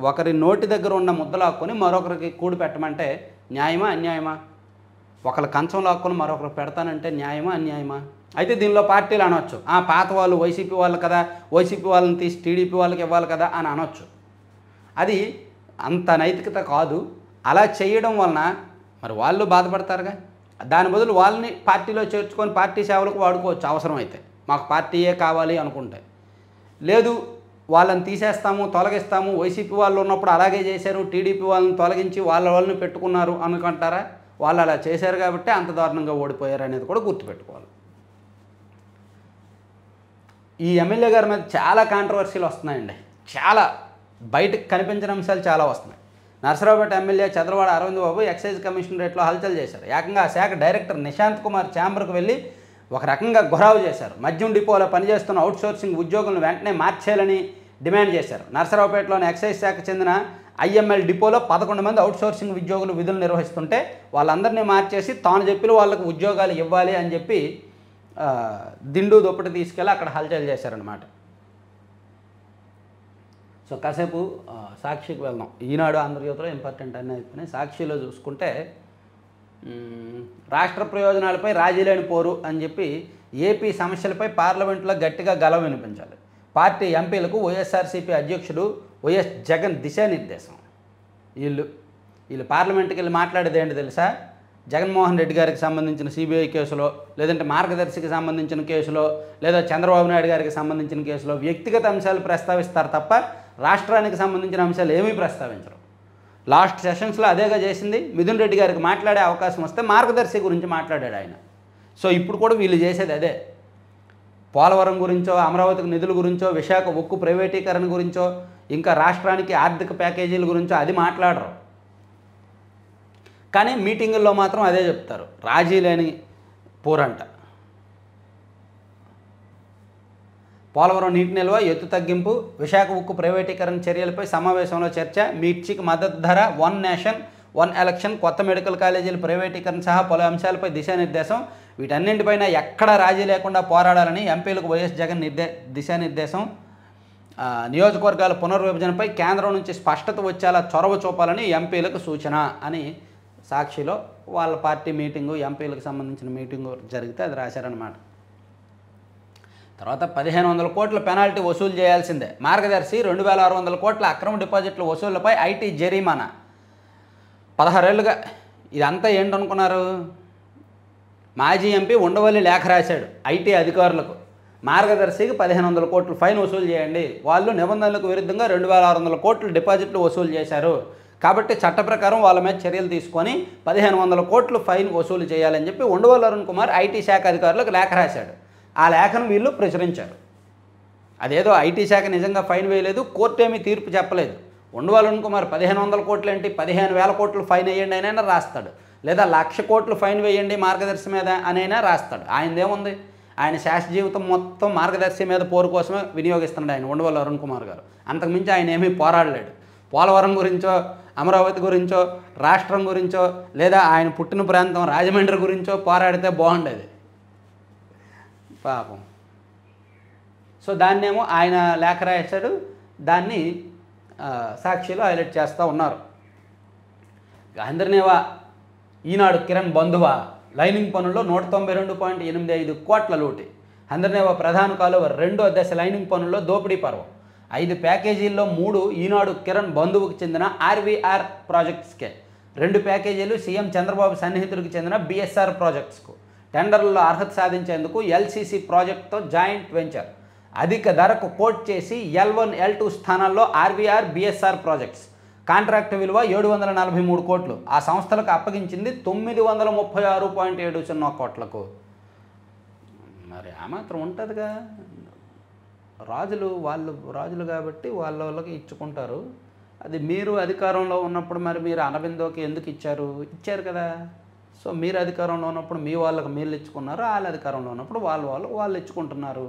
ఒకరి నోటి దగ్గర ఉన్న ముద్ద లాక్కొని మరొకరికి కూడి పెట్టమంటే న్యాయమా అన్యాయమా? ఒకరి కంచం లాక్కొని మరొకరు పెడతానంటే న్యాయమా అన్యాయమా? అయితే దీనిలో పార్టీలు అనొచ్చు, పాత వాళ్ళు వైసీపీ వాళ్ళు కదా, వైసీపీ వాళ్ళని తీసి టీడీపీ వాళ్ళకి ఇవ్వాలి కదా అని అనొచ్చు. అది అంత నైతికత కాదు. అలా చేయడం వలన మరి వాళ్ళు బాధపడతారుగా. దాని బదులు వాళ్ళని పార్టీలో చేర్చుకొని పార్టీ సేవలకు వాడుకోవచ్చు అవసరమైతే, మాకు పార్టీయే కావాలి అనుకుంటే. లేదు వాళ్ళని తీసేస్తాము, తొలగిస్తాము, వైసీపీ వాళ్ళు ఉన్నప్పుడు అలాగే చేశారు, టీడీపీ వాళ్ళని తొలగించి వాళ్ళని పెట్టుకున్నారు అనుకుంటారా? వాళ్ళు అలా చేశారు కాబట్టి అంత దారుణంగా ఓడిపోయారు అనేది కూడా గుర్తుపెట్టుకోవాలి. ఈ ఎమ్మెల్యే గారి మీద చాలా కాంట్రవర్సీలు వస్తున్నాయండి. చాలా బయటకు కనిపించిన అంశాలు చాలా వస్తున్నాయి. నర్సరావుపేట ఎమ్మెల్యే చంద్రవాడ అరవింద్ బాబు ఎక్సైజ్ కమిషనరేట్లో హల్చల్ చేశారు. ఏకంగా ఆ శాఖ డైరెక్టర్ నిశాంత్ కుమార్ ఛాంబర్కు వెళ్ళి ఒక రకంగా గురావు చేశారు. మద్యం డిపోలో పనిచేస్తున్న అవుట్సోర్సింగ్ ఉద్యోగులను వెంటనే మార్చేయాలని డిమాండ్ చేశారు. నర్సరావుపేటలోని ఎక్సైజ్ శాఖ చెందిన ఐఎంఎల్ డిపోలో 11 మంది అవుట్సోర్సింగ్ ఉద్యోగులు విధులు నిర్వహిస్తుంటే వాళ్ళందరినీ మార్చేసి తాను చెప్పిన వాళ్ళకు ఉద్యోగాలు ఇవ్వాలి అని చెప్పి దిండు దుప్పటి తీసుకెళ్ళి అక్కడ హల్చల్ చేశారనమాట. సో కాసేపు సాక్షికి వెళ్దాం. ఈనాడు ఆంధ్రజ్యోతిలో ఇంపార్టెంట్ అన్నీ అయిపోయినాయి. సాక్షిలో చూసుకుంటే రాష్ట్ర ప్రయోజనాలపై రాజీ లేని పోరు అని చెప్పి ఏపీ సమస్యలపై పార్లమెంట్లో గట్టిగా గలం వినిపించాలి. పార్టీ ఎంపీలకు వైఎస్ఆర్సీపీ అధ్యక్షుడు వైఎస్ జగన్ దిశానిర్దేశం. వీళ్ళు పార్లమెంట్కి వెళ్ళి మాట్లాడేది ఏంటి తెలుసా? జగన్మోహన్ రెడ్డి గారికి సంబంధించిన సిబిఐ కేసులో, లేదంటే మార్గదర్శికి సంబంధించిన కేసులో, లేదా చంద్రబాబు నాయుడు గారికి సంబంధించిన కేసులో వ్యక్తిగత అంశాలు ప్రస్తావిస్తారు తప్ప రాష్ట్రానికి సంబంధించిన అంశాలు ఏమీ ప్రస్తావించరు. లాస్ట్ సెషన్స్లో అదేగా చేసింది. మిథున్ రెడ్డి గారికి మాట్లాడే అవకాశం వస్తే మార్గదర్శి గురించి మాట్లాడాడు ఆయన. సో ఇప్పుడు కూడా వీళ్ళు చేసేది అదే. పోలవరం గురించో, అమరావతికి నిధుల గురించో, విశాఖ ఉక్కు ప్రైవేటీకరణ గురించో, ఇంకా రాష్ట్రానికి ఆర్థిక ప్యాకేజీల గురించో అది మాట్లాడరు. కానీ మీటింగుల్లో మాత్రం అదే చెప్తారు, రాజీ లేని పోరంట. పోలవరం నీటి నిల్వ, ఎత్తు తగ్గింపు, విశాఖ ఉక్కు ప్రైవేటీకరణ చర్యలపై సమావేశంలో చర్చ, మిర్చికి మద్దతు ధర, 1 నేషన్ 1 ఎలక్షన్, కొత్త మెడికల్ కాలేజీల ప్రైవేటీకరణ సహా పలు అంశాలపై దిశానిర్దేశం. వీటన్నింటిపైన ఎక్కడ రాజీ లేకుండా పోరాడాలని ఎంపీలకు వైఎస్ జగన్ దిశానిర్దేశం. నియోజకవర్గాల పునర్విభజనపై కేంద్రం నుంచి స్పష్టత వచ్చేలా చొరవ చూపాలని ఎంపీలకు సూచన అని సాక్షిలో వాళ్ళ పార్టీ మీటింగు, ఎంపీలకు సంబంధించిన మీటింగు జరిగితే అది రాశారనమాట. తర్వాత 1500 కోట్ల పెనాల్టీ వసూలు చేయాల్సిందే. మార్గదర్శి 2600 కోట్ల అక్రమ డిపాజిట్ల వసూళ్లపై ఐటీ జరిమానా. 16 ఏళ్ళుగా ఇదంతా ఏంటనుకున్నారు? మాజీ ఎంపీ ఉండవల్లి లేఖ రాశాడు ఐటీ అధికారులకు. మార్గదర్శికి 1500 కోట్లు ఫైన్ వసూలు చేయండి, వాళ్ళు నిబంధనలకు విరుద్ధంగా 2600 కోట్లు డిపాజిట్లు వసూలు చేశారు, కాబట్టి చట్ట ప్రకారం వాళ్ళ మీద చర్యలు తీసుకొని 1500 కోట్లు ఫైన్ వసూలు చేయాలని చెప్పి ఉండవల్లి అరుణ్ కుమార్ ఐటీ శాఖ అధికారులకు లేఖ రాశాడు. ఆ లేఖను వీళ్ళు ప్రచురించారు. అదేదో ఐటీ శాఖ నిజంగా ఫైన్ వేయలేదు, కోర్టు ఏమీ తీర్పు చెప్పలేదు. ఉండవల్లి అరుణ్ కుమార్ 1500 కోట్లు ఏంటి, 15,000 కోట్లు ఫైన్ వేయండి అయినా రాస్తాడు, లేదా 1,00,000 కోట్లు ఫైన్ వేయండి మార్గదర్శి మీద అనైనా రాస్తాడు. ఆయనదేముంది? ఆయన శాశ్వత జీవితం మొత్తం మార్గదర్శి మీద పోరు కోసమే వినియోగిస్తున్నాడు ఆయన ఉండవల్లి అరుణ్ కుమార్ గారు. అంతకుమించి ఆయన ఏమీ పోరాడలేడు. పోలవరం గురించో, అమరావతి గురించో, రాష్ట్రం గురించో, లేదా ఆయన పుట్టిన ప్రాంతం రాజమండ్రి గురించో పోరాడితే బాగుండేది పాపం. సో దాన్నేమో ఆయన లేఖ రాశాడు, దాన్ని సాక్షిలో హైలైట్ చేస్తూ ఉన్నారు. అందరినేవా ఈనాడు కిరణ్ బంధువా లైనింగ్ పనుల్లో 192.85 కోట్ల లూటి. అందరినేవా ప్రధాన కాలువ 2వ దశ లైనింగ్ పనుల్లో దోపిడీ పర్వం. 5 ప్యాకేజీల్లో 3 ఈనాడు కిరణ్ బంధువుకు చెందిన ఆర్వీఆర్ ప్రాజెక్ట్స్కే, 2 ప్యాకేజీలు సీఎం చంద్రబాబు సన్నిహితులకు చెందిన బీఎస్ఆర్ ప్రాజెక్ట్స్కు. టెండర్లలో అర్హత సాధించేందుకు ఎల్సీసీ ప్రాజెక్టుతో జాయింట్ వెంచర్. అధిక ధరకు కోట్ చేసి L1, L2 స్థానాల్లో ఆర్వీఆర్, బీఎస్ఆర్ ప్రాజెక్ట్స్. కాంట్రాక్టు విలువ 743 కోట్లు. ఆ సంస్థలకు అప్పగించింది 936.70 కోట్లకు. మరి ఆ మాత్రం ఉంటుందిగా. రాజులు కాబట్టి వాళ్ళకి ఇచ్చుకుంటారు. అది మీరు అధికారంలో ఉన్నప్పుడు మరి మీరు అరబిందోకి ఎందుకు ఇచ్చారు? ఇచ్చారు కదా. సో మీరు అధికారంలో ఉన్నప్పుడు మీ వాళ్ళకి మీరు ఇచ్చుకున్నారు, వాళ్ళు అధికారంలో ఉన్నప్పుడు వాళ్ళు ఇచ్చుకుంటున్నారు.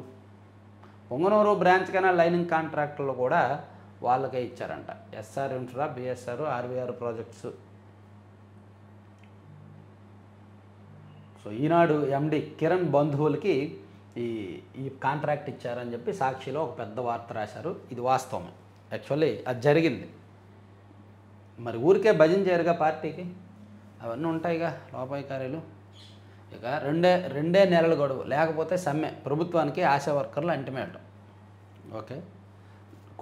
పొంగనూరు బ్రాంచ్ కెనాల్ లైనింగ్ కాంట్రాక్టులు కూడా వాళ్ళకే ఇచ్చారంట. SR infra, BSR, RVR projects. So Eenadu MD Kiran బంధువులకి ఈ కాంట్రాక్ట్ ఇచ్చారని చెప్పి సాక్షిలో ఒక పెద్ద వార్త రాశారు. ఇది వాస్తవమే, యాక్చువల్లీ అది జరిగింది. మరి ఊరికే భజన చేయరుగా పార్టీకి, అవన్నీ ఉంటాయిగా లోపాయికారీలు. ఇక రెండే నెలల గడువు, లేకపోతే సమ్మె. ప్రభుత్వానికి ఆశా వర్కర్లు అల్టిమేటం. ఓకే,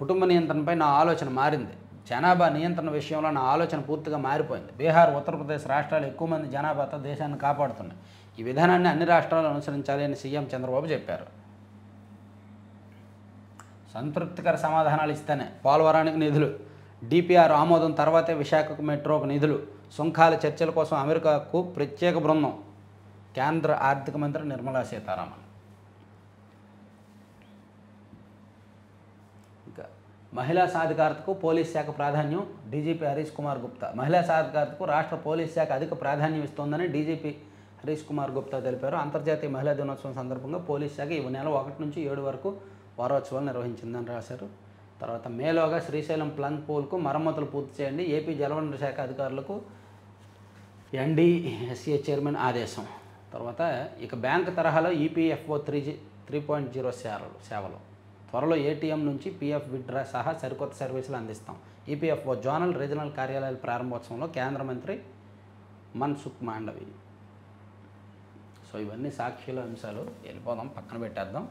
కుటుంబ నియంత్రణపై నా ఆలోచన మారింది. జనాభా నియంత్రణ విషయంలో నా ఆలోచన పూర్తిగా మారిపోయింది. బీహార్, ఉత్తరప్రదేశ్ రాష్ట్రాలు ఎక్కువ మంది జనాభాతో దేశాన్ని కాపాడుతున్నాయి. ఈ విధానాన్ని అన్ని రాష్ట్రాలు అనుసరించాలి అని సీఎం చంద్రబాబు చెప్పారు. సంతృప్తికర సమాధానాలు ఇస్తేనే పోలవరానికి నిధులు, డిపిఆర్ ఆమోదం తర్వాతే విశాఖకు మెట్రోకు నిధులు, సుంకాల చర్చల కోసం అమెరికాకు ప్రత్యేక బృందం. కేంద్ర ఆర్థిక మంత్రి నిర్మలా సీతారామన్. ఇంకా మహిళా సాధికారతకు పోలీస్ శాఖ ప్రాధాన్యం. డీజీపీ హరీష్ కుమార్ గుప్తా. మహిళా సాధికారతకు రాష్ట్ర పోలీస్ శాఖ అధిక ప్రాధాన్యం ఇస్తోందని డీజీపీ హరీష్ కుమార్ గుప్తా తెలిపారు. అంతర్జాతీయ మహిళా దినోత్సవం సందర్భంగా పోలీస్ శాఖ ఈ నెల 1 నుంచి 7 వరకు వారోత్సవాలు నిర్వహించిందని రాశారు. తర్వాత మేలోగా శ్రీశైలం ప్లంగ్ పూల్కు మరమ్మతులు పూర్తి చేయండి. ఏపీ జలవనరుల శాఖ అధికారులకు ఎన్డీఎస్ఏ చైర్మన్ ఆదేశం. తర్వాత ఇక బ్యాంకు తరహాలో ఈపీఎఫ్ఓ 3.0 సేవలు. త్వరలో ఏటీఎం నుంచి పీఎఫ్ విత్డ్రా సహా సరికొత్త సర్వీసులు అందిస్తాం. ఈపీఎఫ్ఓ జోనల్, రీజనల్ కార్యాలయాల ప్రారంభోత్సవంలో కేంద్ర మంత్రి మన్సుఖ్ మాండవి. సో ఇవన్నీ సాక్షిలో అంశాలు. వెళ్ళిపోదాం, పక్కన పెట్టేద్దాం.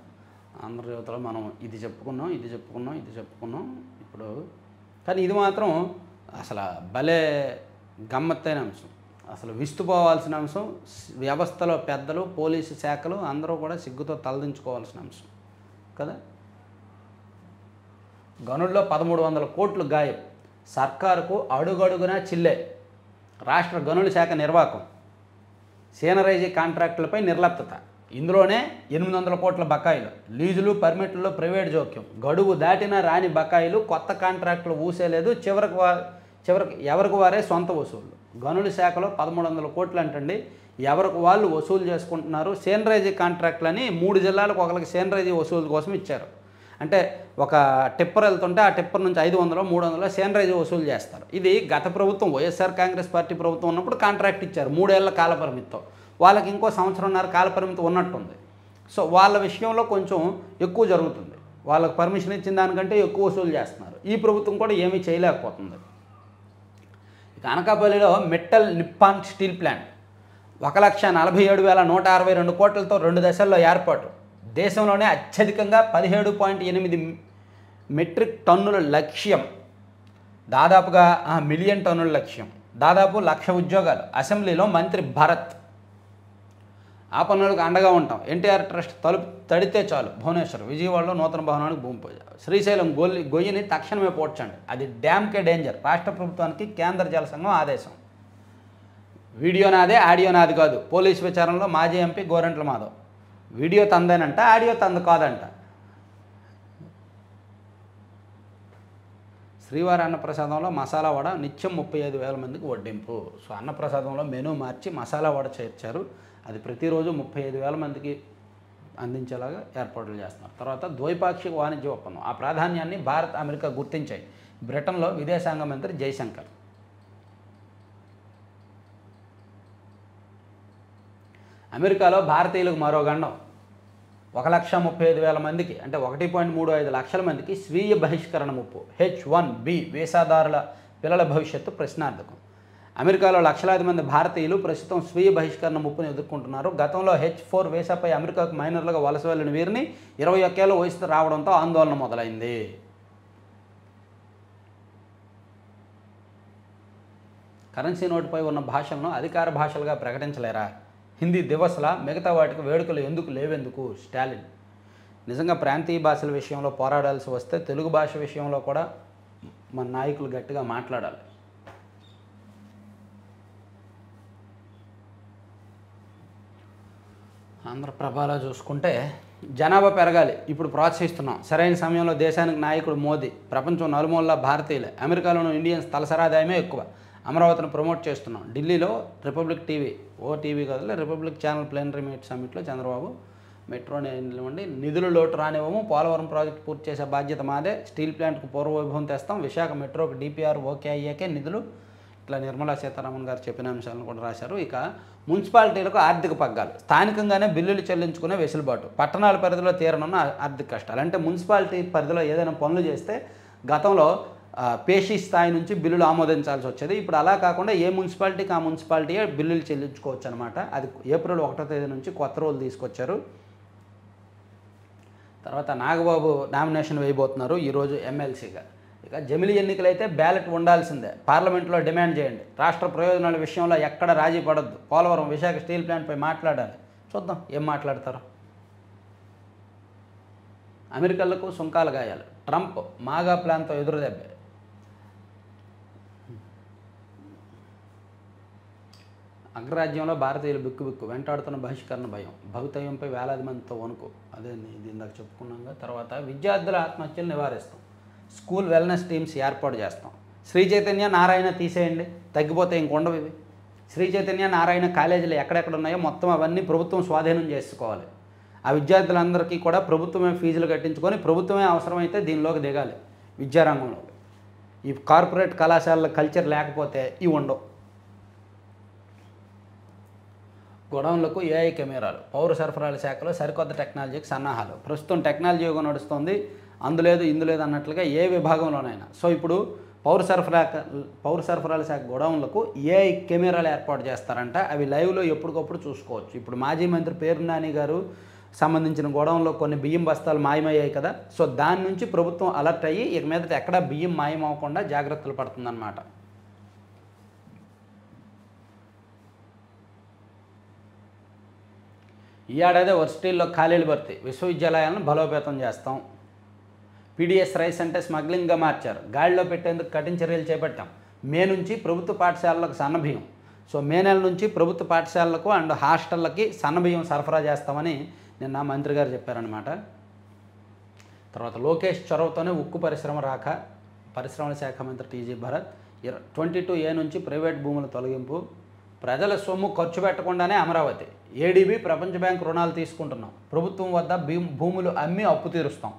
ఆంధ్రజ్యోతిలో మనం ఇది చెప్పుకున్నాం. ఇప్పుడు కానీ ఇది మాత్రం అసలు భలే గమ్మత్తైన అంశం, అసలు విస్తుపోవాల్సిన అంశం. వ్యవస్థలో పెద్దలు, పోలీసు శాఖలు అందరూ కూడా సిగ్గుతో తలదించుకోవాల్సిన అంశం కదా. గనుల్లో 1300 కోట్లు గాయం. సర్కారుకు అడుగడుగునా చిల్లే. రాష్ట్ర గనుల శాఖ నిర్వాహకం. సీనరైజీ కాంట్రాక్టులపై నిర్లప్తత. ఇందులోనే 800 కోట్ల బకాయిలు. లీజులు, పర్మిట్లలో ప్రైవేట్ జోక్యం. గడువు దాటినా రాని బకాయిలు. కొత్త కాంట్రాక్టులు ఊసేలేదు. చివరికి ఎవరికి వారే సొంత వసూళ్లు. గనుల శాఖలో 1300 కోట్లు అంటండి, ఎవరికి వాళ్ళు వసూలు చేసుకుంటున్నారు. సీనరైజీ కాంట్రాక్టులని 3 జిల్లాలకు ఒకరికి సీనరైజీ వసూలు కోసం ఇచ్చారు. అంటే ఒక టిప్పర్ వెళ్తుంటే ఆ టిప్పర్ నుంచి 500, 300 సీనరైజీ వసూలు చేస్తారు. ఇది గత ప్రభుత్వం, వైఎస్ఆర్ కాంగ్రెస్ పార్టీ ప్రభుత్వం ఉన్నప్పుడు కాంట్రాక్ట్ ఇచ్చారు 3 ఏళ్ల కాలపరిమితితో. వాళ్ళకి ఇంకో 1.5 సంవత్సరం కాలపరిమితి ఉన్నట్టుంది. సో వాళ్ళ విషయంలో కొంచెం ఎక్కువ జరుగుతుంది. వాళ్ళకి పర్మిషన్ ఇచ్చిన దానికంటే ఎక్కువ వసూలు చేస్తున్నారు. ఈ ప్రభుత్వం కూడా ఏమీ చేయలేకపోతుంది. ఇక అనకాపల్లిలో మెట్టల్ నిప్పాన్ స్టీల్ ప్లాంట్ 1,47,162 కోట్లతో 2 దశల్లో ఏర్పాటు. దేశంలోనే అత్యధికంగా 17.8 మెట్రిక్ టన్నుల లక్ష్యం. దాదాపుగా 1 మిలియన్ టన్నుల లక్ష్యం. దాదాపు 1,00,000 ఉద్యోగాలు. అసెంబ్లీలో మంత్రి భరత్. ఆ పనులకు అండగా ఉంటాం. ఎన్టీఆర్ ట్రస్ట్ తలుపు తడితే చాలు. భువనేశ్వర్. విజయవాడలో నూతన భవనానికి భూమి పూజ. శ్రీశైలం గొయ్యిని తక్షణమే పోడ్చండి, అది డ్యామ్కే డేంజర్. రాష్ట్ర ప్రభుత్వానికి కేంద్ర జల సంఘం ఆదేశం. వీడియో నాదే, ఆడియో నాది కాదు. పోలీసు విచారణలో మాజీ ఎంపీ గోరంట్ల మాధవ్. వీడియో తందేనంట, ఆడియో తందు కాదంట. శ్రీవారి అన్నప్రసాదంలో మసాలా వడ నిత్యం 35,000 మందికి వడ్డింపు. సో అన్నప్రసాదంలో మెనూ మార్చి మసాలా వడ చేర్చారు. అది ప్రతిరోజు 35,000 మందికి అందించేలాగా ఏర్పాట్లు చేస్తున్నారు. తర్వాత ద్వైపాక్షిక వాణిజ్య ఒప్పందం. ఆ ప్రాధాన్యాన్ని భారత్, అమెరికా గుర్తించాయి. బ్రిటన్లో విదేశాంగ మంత్రి జైశంకర్. అమెరికాలో భారతీయులకు మరో గండం. 1,35,000 మందికి, అంటే 1.35 లక్షల మందికి స్వీయ బహిష్కరణ ముప్పు. H1B వీసాదారుల పిల్లల భవిష్యత్తు ప్రశ్నార్థకం. అమెరికాలో లక్షలాది మంది భారతీయులు ప్రస్తుతం స్వీయ బహిష్కరణ ముప్పును ఎదుర్కొంటున్నారు. గతంలో H4 వీసాపై అమెరికాకు మైనర్లుగా వలస వెళ్లిన వీరిని 21 ఏళ్ల వయసు రావడంతో ఆందోళన మొదలైంది. కరెన్సీ నోటుపై ఉన్న భాషలను అధికార భాషలుగా ప్రకటించలేరా? హిందీ దివస్లా, మిగతా వాటికి వేడుకలు ఎందుకు లేవెందుకు? స్టాలిన్. నిజంగా ప్రాంతీయ భాషల విషయంలో పోరాడాల్సి వస్తే తెలుగు భాష విషయంలో కూడా మన నాయకులు గట్టిగా మాట్లాడాలి. ఆంధ్రప్రభలో చూసుకుంటే జనాభా పెరగాలి, ఇప్పుడు ప్రోత్సహిస్తున్నాం, సరైన సమయంలో దేశానికి నాయకుడు మోదీ, ప్రపంచం నలుమూలలా భారతీయులే, అమెరికాలోని ఇండియన్స్ తలసరాదాయమే ఎక్కువ, అమరావతిని ప్రమోట్ చేస్తున్నాం, ఢిల్లీలో రిపబ్లిక్ టీవీ టీవీ కదలే రిపబ్లిక్ ఛానల్ ప్లేనరీ మీట్ సమ్మిట్లో చంద్రబాబు, మెట్రో నిలవండి, నిధులు లోటు రానివ్వము, పోలవరం ప్రాజెక్టు పూర్తి చేసే బాధ్యత మాదే, స్టీల్ ప్లాంట్కు పూర్వవైభవం తెస్తాం, విశాఖ మెట్రోకి డిపిఆర్ ఓకే అయ్యాకే నిధులు, ఇట్లా నిర్మలా సీతారామన్ గారు చెప్పిన అంశాలను కూడా రాశారు. ఇక మున్సిపాలిటీలకు ఆర్థిక పగ్గాలు, స్థానికంగానే బిల్లులు చెల్లించుకునే వెసులుబాటు, పట్టణాల పరిధిలో తీరనున్న ఆర్థిక కష్టాలు. అంటే మున్సిపాలిటీ పరిధిలో ఏదైనా పనులు చేస్తే గతంలో పేషీ స్థాయి నుంచి బిల్లులు ఆమోదించాల్సి వచ్చేది, ఇప్పుడు అలా కాకుండా ఏ మున్సిపాలిటీకి ఆ మున్సిపాలిటీయే బిల్లులు చెల్లించుకోవచ్చు అనమాట. అది ఏప్రిల్ 1వ తేదీ నుంచి కొత్త రూల్ తీసుకొచ్చారు. తర్వాత నాగబాబు నామినేషన్ వేయబోతున్నారు ఈరోజు ఎమ్మెల్సీగా. ఇక జమిలీ ఎన్నికలైతే బ్యాలెట్ ఉండాల్సిందే, పార్లమెంట్లో డిమాండ్ చేయండి, రాష్ట్ర ప్రయోజనాల విషయంలో ఎక్కడ రాజీ పడొద్దు, పోలవరం విశాఖ స్టీల్ ప్లాంట్పై మాట్లాడాలి, చూద్దాం ఏం మాట్లాడతారు. అమెరికన్లకు సుంకాలు గాయాలు, ట్రంప్ మాగా ప్లాన్తో ఎదురుదెబ్బే, అగ్రరాజ్యంలో భారతీయులు బిక్కు వెంటాడుతున్న బహిష్కరణ భయం, భవితవ్యంపై వేలాది మందితో వణుకు, అదే ఇది ఇందాక చెప్పుకున్నాగా. తర్వాత విద్యార్థుల ఆత్మహత్యలు నివారిస్తాం, స్కూల్ వెల్నెస్ టీమ్స్ ఏర్పాటు చేస్తాం, శ్రీ చైతన్య నారాయణ తీసేయండి, తగ్గిపోతే ఇంకొండవు ఇవి, శ్రీ చైతన్య నారాయణ కాలేజీలు ఎక్కడెక్కడ ఉన్నాయో మొత్తం అవన్నీ ప్రభుత్వం స్వాధీనం చేసుకోవాలి, ఆ విద్యార్థులందరికీ కూడా ప్రభుత్వమే ఫీజులు కట్టించుకొని ప్రభుత్వమే అవసరమైతే దీనిలోకి దిగాలి విద్యారంగంలోకి. ఈ కార్పొరేట్ కళాశాలల కల్చర్ లేకపోతే ఇవి ఉండవు. గొడవలకు ఏఐ కెమెరాలు, పౌర సరఫరాల శాఖలో సరికొత్త టెక్నాలజీకి సన్నాహాలు, ప్రస్తుతం టెక్నాలజీ యుగం నడుస్తుంది, అందులేదు ఇందులేదు అన్నట్లుగా ఏ విభాగంలోనైనా. సో ఇప్పుడు పౌర సరఫరాల శాఖ గొడవలకు ఏఐ కెమెరాలు ఏర్పాటు చేస్తారంట, అవి లైవ్లో ఎప్పటికప్పుడు చూసుకోవచ్చు. ఇప్పుడు మాజీ మంత్రి పేరు నాని గారు సంబంధించిన గొడవల్లో కొన్ని బియ్యం బస్తాలు మాయమయ్యాయి కదా, సో దాని నుంచి ప్రభుత్వం అలర్ట్ అయ్యి ఇక మీదట ఎక్కడా బియ్యం మాయమవ్వకుండా జాగ్రత్తలు పడుతుందన్నమాట. ఈ ఏడాది వర్సిటీల్లో ఖాళీలు భర్తీ, విశ్వవిద్యాలయాలను బలోపేతం చేస్తాం, పీడిఎస్ రైస్ అంటే స్మగ్లింగ్గా మార్చారు, గాడిలో పెట్టేందుకు కఠిన చర్యలు చేపట్టాం, మే నుంచి ప్రభుత్వ పాఠశాలలకు సన్నబియ్యం, సో మే నెల నుంచి ప్రభుత్వ పాఠశాలలకు అండ్ హాస్టళ్ళకి సన్నబియ్యం సరఫరా చేస్తామని నిన్న మంత్రి గారు చెప్పారనమాట. తర్వాత లోకేష్ చొరవతోనే ఉక్కు పరిశ్రమ రాక, పరిశ్రమల శాఖ మంత్రి టీజీ భరత్, 22A నుంచి ప్రైవేట్ భూముల తొలగింపు, ప్రజల సొమ్ము ఖర్చు పెట్టకుండానే అమరావతి, ఏడీబీ ప్రపంచ బ్యాంకు రుణాలు తీసుకుంటున్నాం, ప్రభుత్వం వద్ద భూములు అమ్మి అప్పు తీరుస్తాం,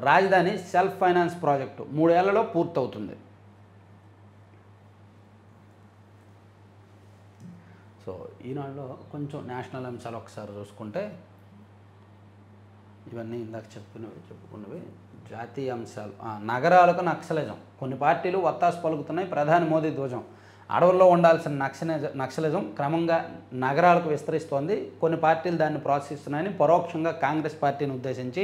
రాజధాని సెల్ఫ్ ఫైనాన్స్ ప్రాజెక్టు 3 ఏళ్లలో పూర్తవుతుంది. సో ఈనాడులో కొంచెం నేషనల్ అంశాలు ఒకసారి చూసుకుంటే ఇవన్నీ ఇందాక చెప్పుకున్నవి జాతీయ అంశాలు. నగరాలకు నక్సలిజం, కొన్ని పార్టీలు వత్తాసు పలుకుతున్నాయి, ప్రధాని మోదీ ధ్వజం, అడవుల్లో ఉండాల్సిన నక్సలిజం క్రమంగా నగరాలకు విస్తరిస్తోంది, కొన్ని పార్టీలు దాన్ని ప్రోత్సహిస్తున్నాయని పరోక్షంగా కాంగ్రెస్ పార్టీని ఉద్దేశించి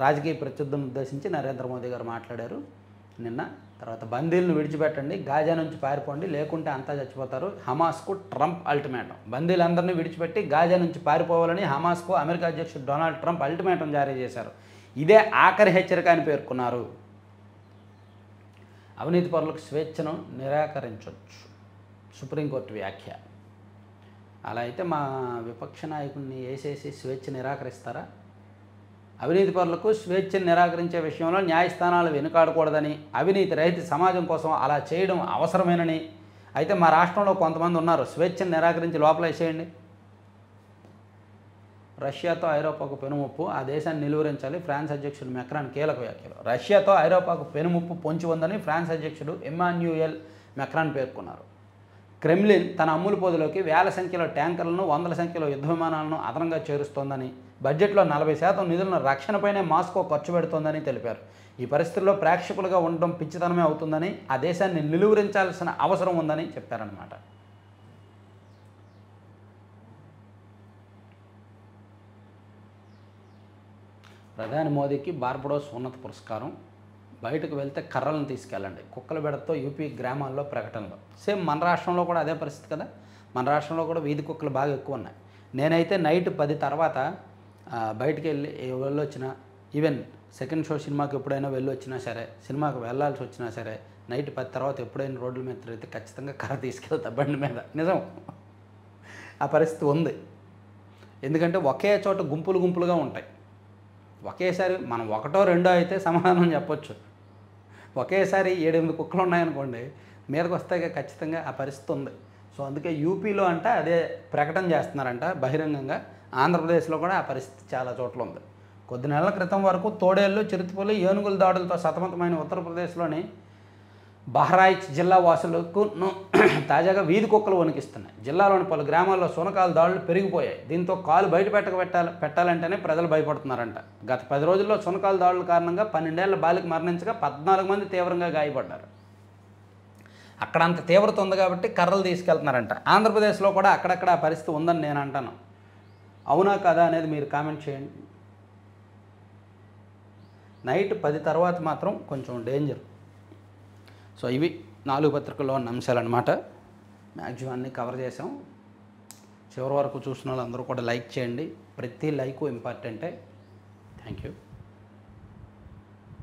రాజకీయ ప్రత్యర్థులను ఉద్దేశించి నరేంద్ర మోదీ గారు మాట్లాడారు నిన్న. తర్వాత బందీలను విడిచిపెట్టండి, గాజా నుంచి పారిపోండి, లేకుంటే అంతా చచ్చిపోతారు, హమాస్కు ట్రంప్ అల్టిమేటం, బందీలందరినీ విడిచిపెట్టి గాజా నుంచి పారిపోవాలని హమాస్కు అమెరికా అధ్యక్షుడు డొనాల్డ్ ట్రంప్ అల్టిమేటం జారీ చేశారు, ఇదే ఆఖరి హెచ్చరిక అని పేర్కొన్నారు. అవినీతి పరులకు స్వేచ్ఛను నిరాకరించవచ్చు, సుప్రీంకోర్టు వ్యాఖ్య. అలా అయితే మా విపక్ష నాయకుడిని వేసేసి స్వేచ్ఛ నిరాకరిస్తారా? అవినీతి పరులకు స్వేచ్ఛను నిరాకరించే విషయంలో న్యాయస్థానాలు వెనుకాడకూడదని, అవినీతి రహిత సమాజం కోసం అలా చేయడం అవసరమేనని. అయితే మా రాష్ట్రంలో కొంతమంది ఉన్నారు, స్వేచ్ఛను నిరాకరించి లోపల వేసేయండి. రష్యాతో ఐరోపాకు పెనుముప్పు, ఆ దేశాన్ని నిలువరించాలి, ఫ్రాన్స్ అధ్యక్షుడు మెక్రాన్ కీలక వ్యాఖ్యలు. రష్యాతో ఐరోపాకు పెనుముప్పు పొంచి ఉందని ఫ్రాన్స్ అధ్యక్షుడు ఎమాన్యుయల్ మెక్రాన్ పేర్కొన్నారు. క్రెమ్లిన్ తన అమ్ములు పొదిలోకి వేల సంఖ్యలో ట్యాంకర్లను, వందల సంఖ్యలో యుద్ధ విమానాలను అదనంగా చేరుస్తోందని, బడ్జెట్లో 40% నిధులను రక్షణపైనే మాస్కో ఖర్చు పెడుతోందని తెలిపారు. ఈ పరిస్థితుల్లో ప్రేక్షకులుగా ఉండడం పిచ్చితనమే అవుతుందని, ఆ దేశాన్ని నిలువరించాల్సిన అవసరం ఉందని చెప్పారన్నమాట. ప్రధాని మోదీకి బార్బడోస్ ఉన్నత పురస్కారం, బయటకు వెళ్తే కర్రలను తీసుకెళ్ళండి, కుక్కల బెడతో యూపీ గ్రామాల్లో ప్రకటనలు. సేమ్ మన రాష్ట్రంలో కూడా అదే పరిస్థితి కదా, మన రాష్ట్రంలో కూడా వీధి కుక్కలు బాగా ఎక్కువ ఉన్నాయి. నేనైతే నైట్ 10 తర్వాత బయటికి వెళ్ళొచ్చినా, ఈవెన్ సెకండ్ షో సినిమాకి ఎప్పుడైనా వెళ్ళొచ్చినా సరే, సినిమాకి వెళ్ళాల్సి వచ్చినా సరే, నైట్ 10 తర్వాత ఎప్పుడైనా రోడ్ల మీద తిరిగితే ఖచ్చితంగా కర్ర తీసుకెళ్తా బండి మీద. నిజం, ఆ పరిస్థితి ఉంది. ఎందుకంటే ఒకే చోట గుంపులు గుంపులుగా ఉంటాయి. ఒకేసారి మనం ఒకటో రెండో అయితే సమాధానం చెప్పొచ్చు. ఒకేసారి 7-8 కుక్కలు ఉన్నాయనుకోండి, మీదకి వస్తే ఖచ్చితంగా ఆ పరిస్థితి ఉంది. సో అందుకే యూపీలో అంట అదే ప్రకటన చేస్తున్నారంట బహిరంగంగా. ఆంధ్రప్రదేశ్లో కూడా ఆ పరిస్థితి చాలా చోట్ల ఉంది. కొద్ది నెలల క్రితం వరకు తోడేళ్ళు, చిరుతపులి, ఏనుగుల దాడులతో సతమతమైన ఉత్తరప్రదేశ్లోని బహ్రాయిచ్ జిల్లా వాసులకు తాజాగా వీధి కుక్కలు వణికిస్తున్నాయి. జిల్లాలోని పలు గ్రామాల్లో శునకాల దాడులు పెరిగిపోయాయి. దీంతో కాలు బయట పెట్టాలంటేనే ప్రజలు భయపడుతున్నారంట. గత 10 రోజుల్లో శునకాల దాడుల కారణంగా 12 ఏళ్ల బాలిక మరణించగా 14 మంది తీవ్రంగా గాయపడ్డారు. అక్కడ అంత తీవ్రత ఉంది కాబట్టి కర్రలు తీసుకెళ్తున్నారంట. ఆంధ్రప్రదేశ్లో కూడా అక్కడక్కడ ఆ పరిస్థితి ఉందని నేను అంటాను. అవునా కదా అనేది మీరు కామెంట్ చేయండి. నైట్ 10 తర్వాత మాత్రం కొంచెం డేంజర్. సో ఇవి 4 పత్రికల్లో ఉన్న అంశాలు అన్నమాట. మ్యాక్సిమం అన్నీ కవర్ చేసాం. చివరి వరకు చూసిన వాళ్ళందరూ కూడా లైక్ చేయండి. ప్రతి లైకు ఇంపార్టెంటే. Thank you.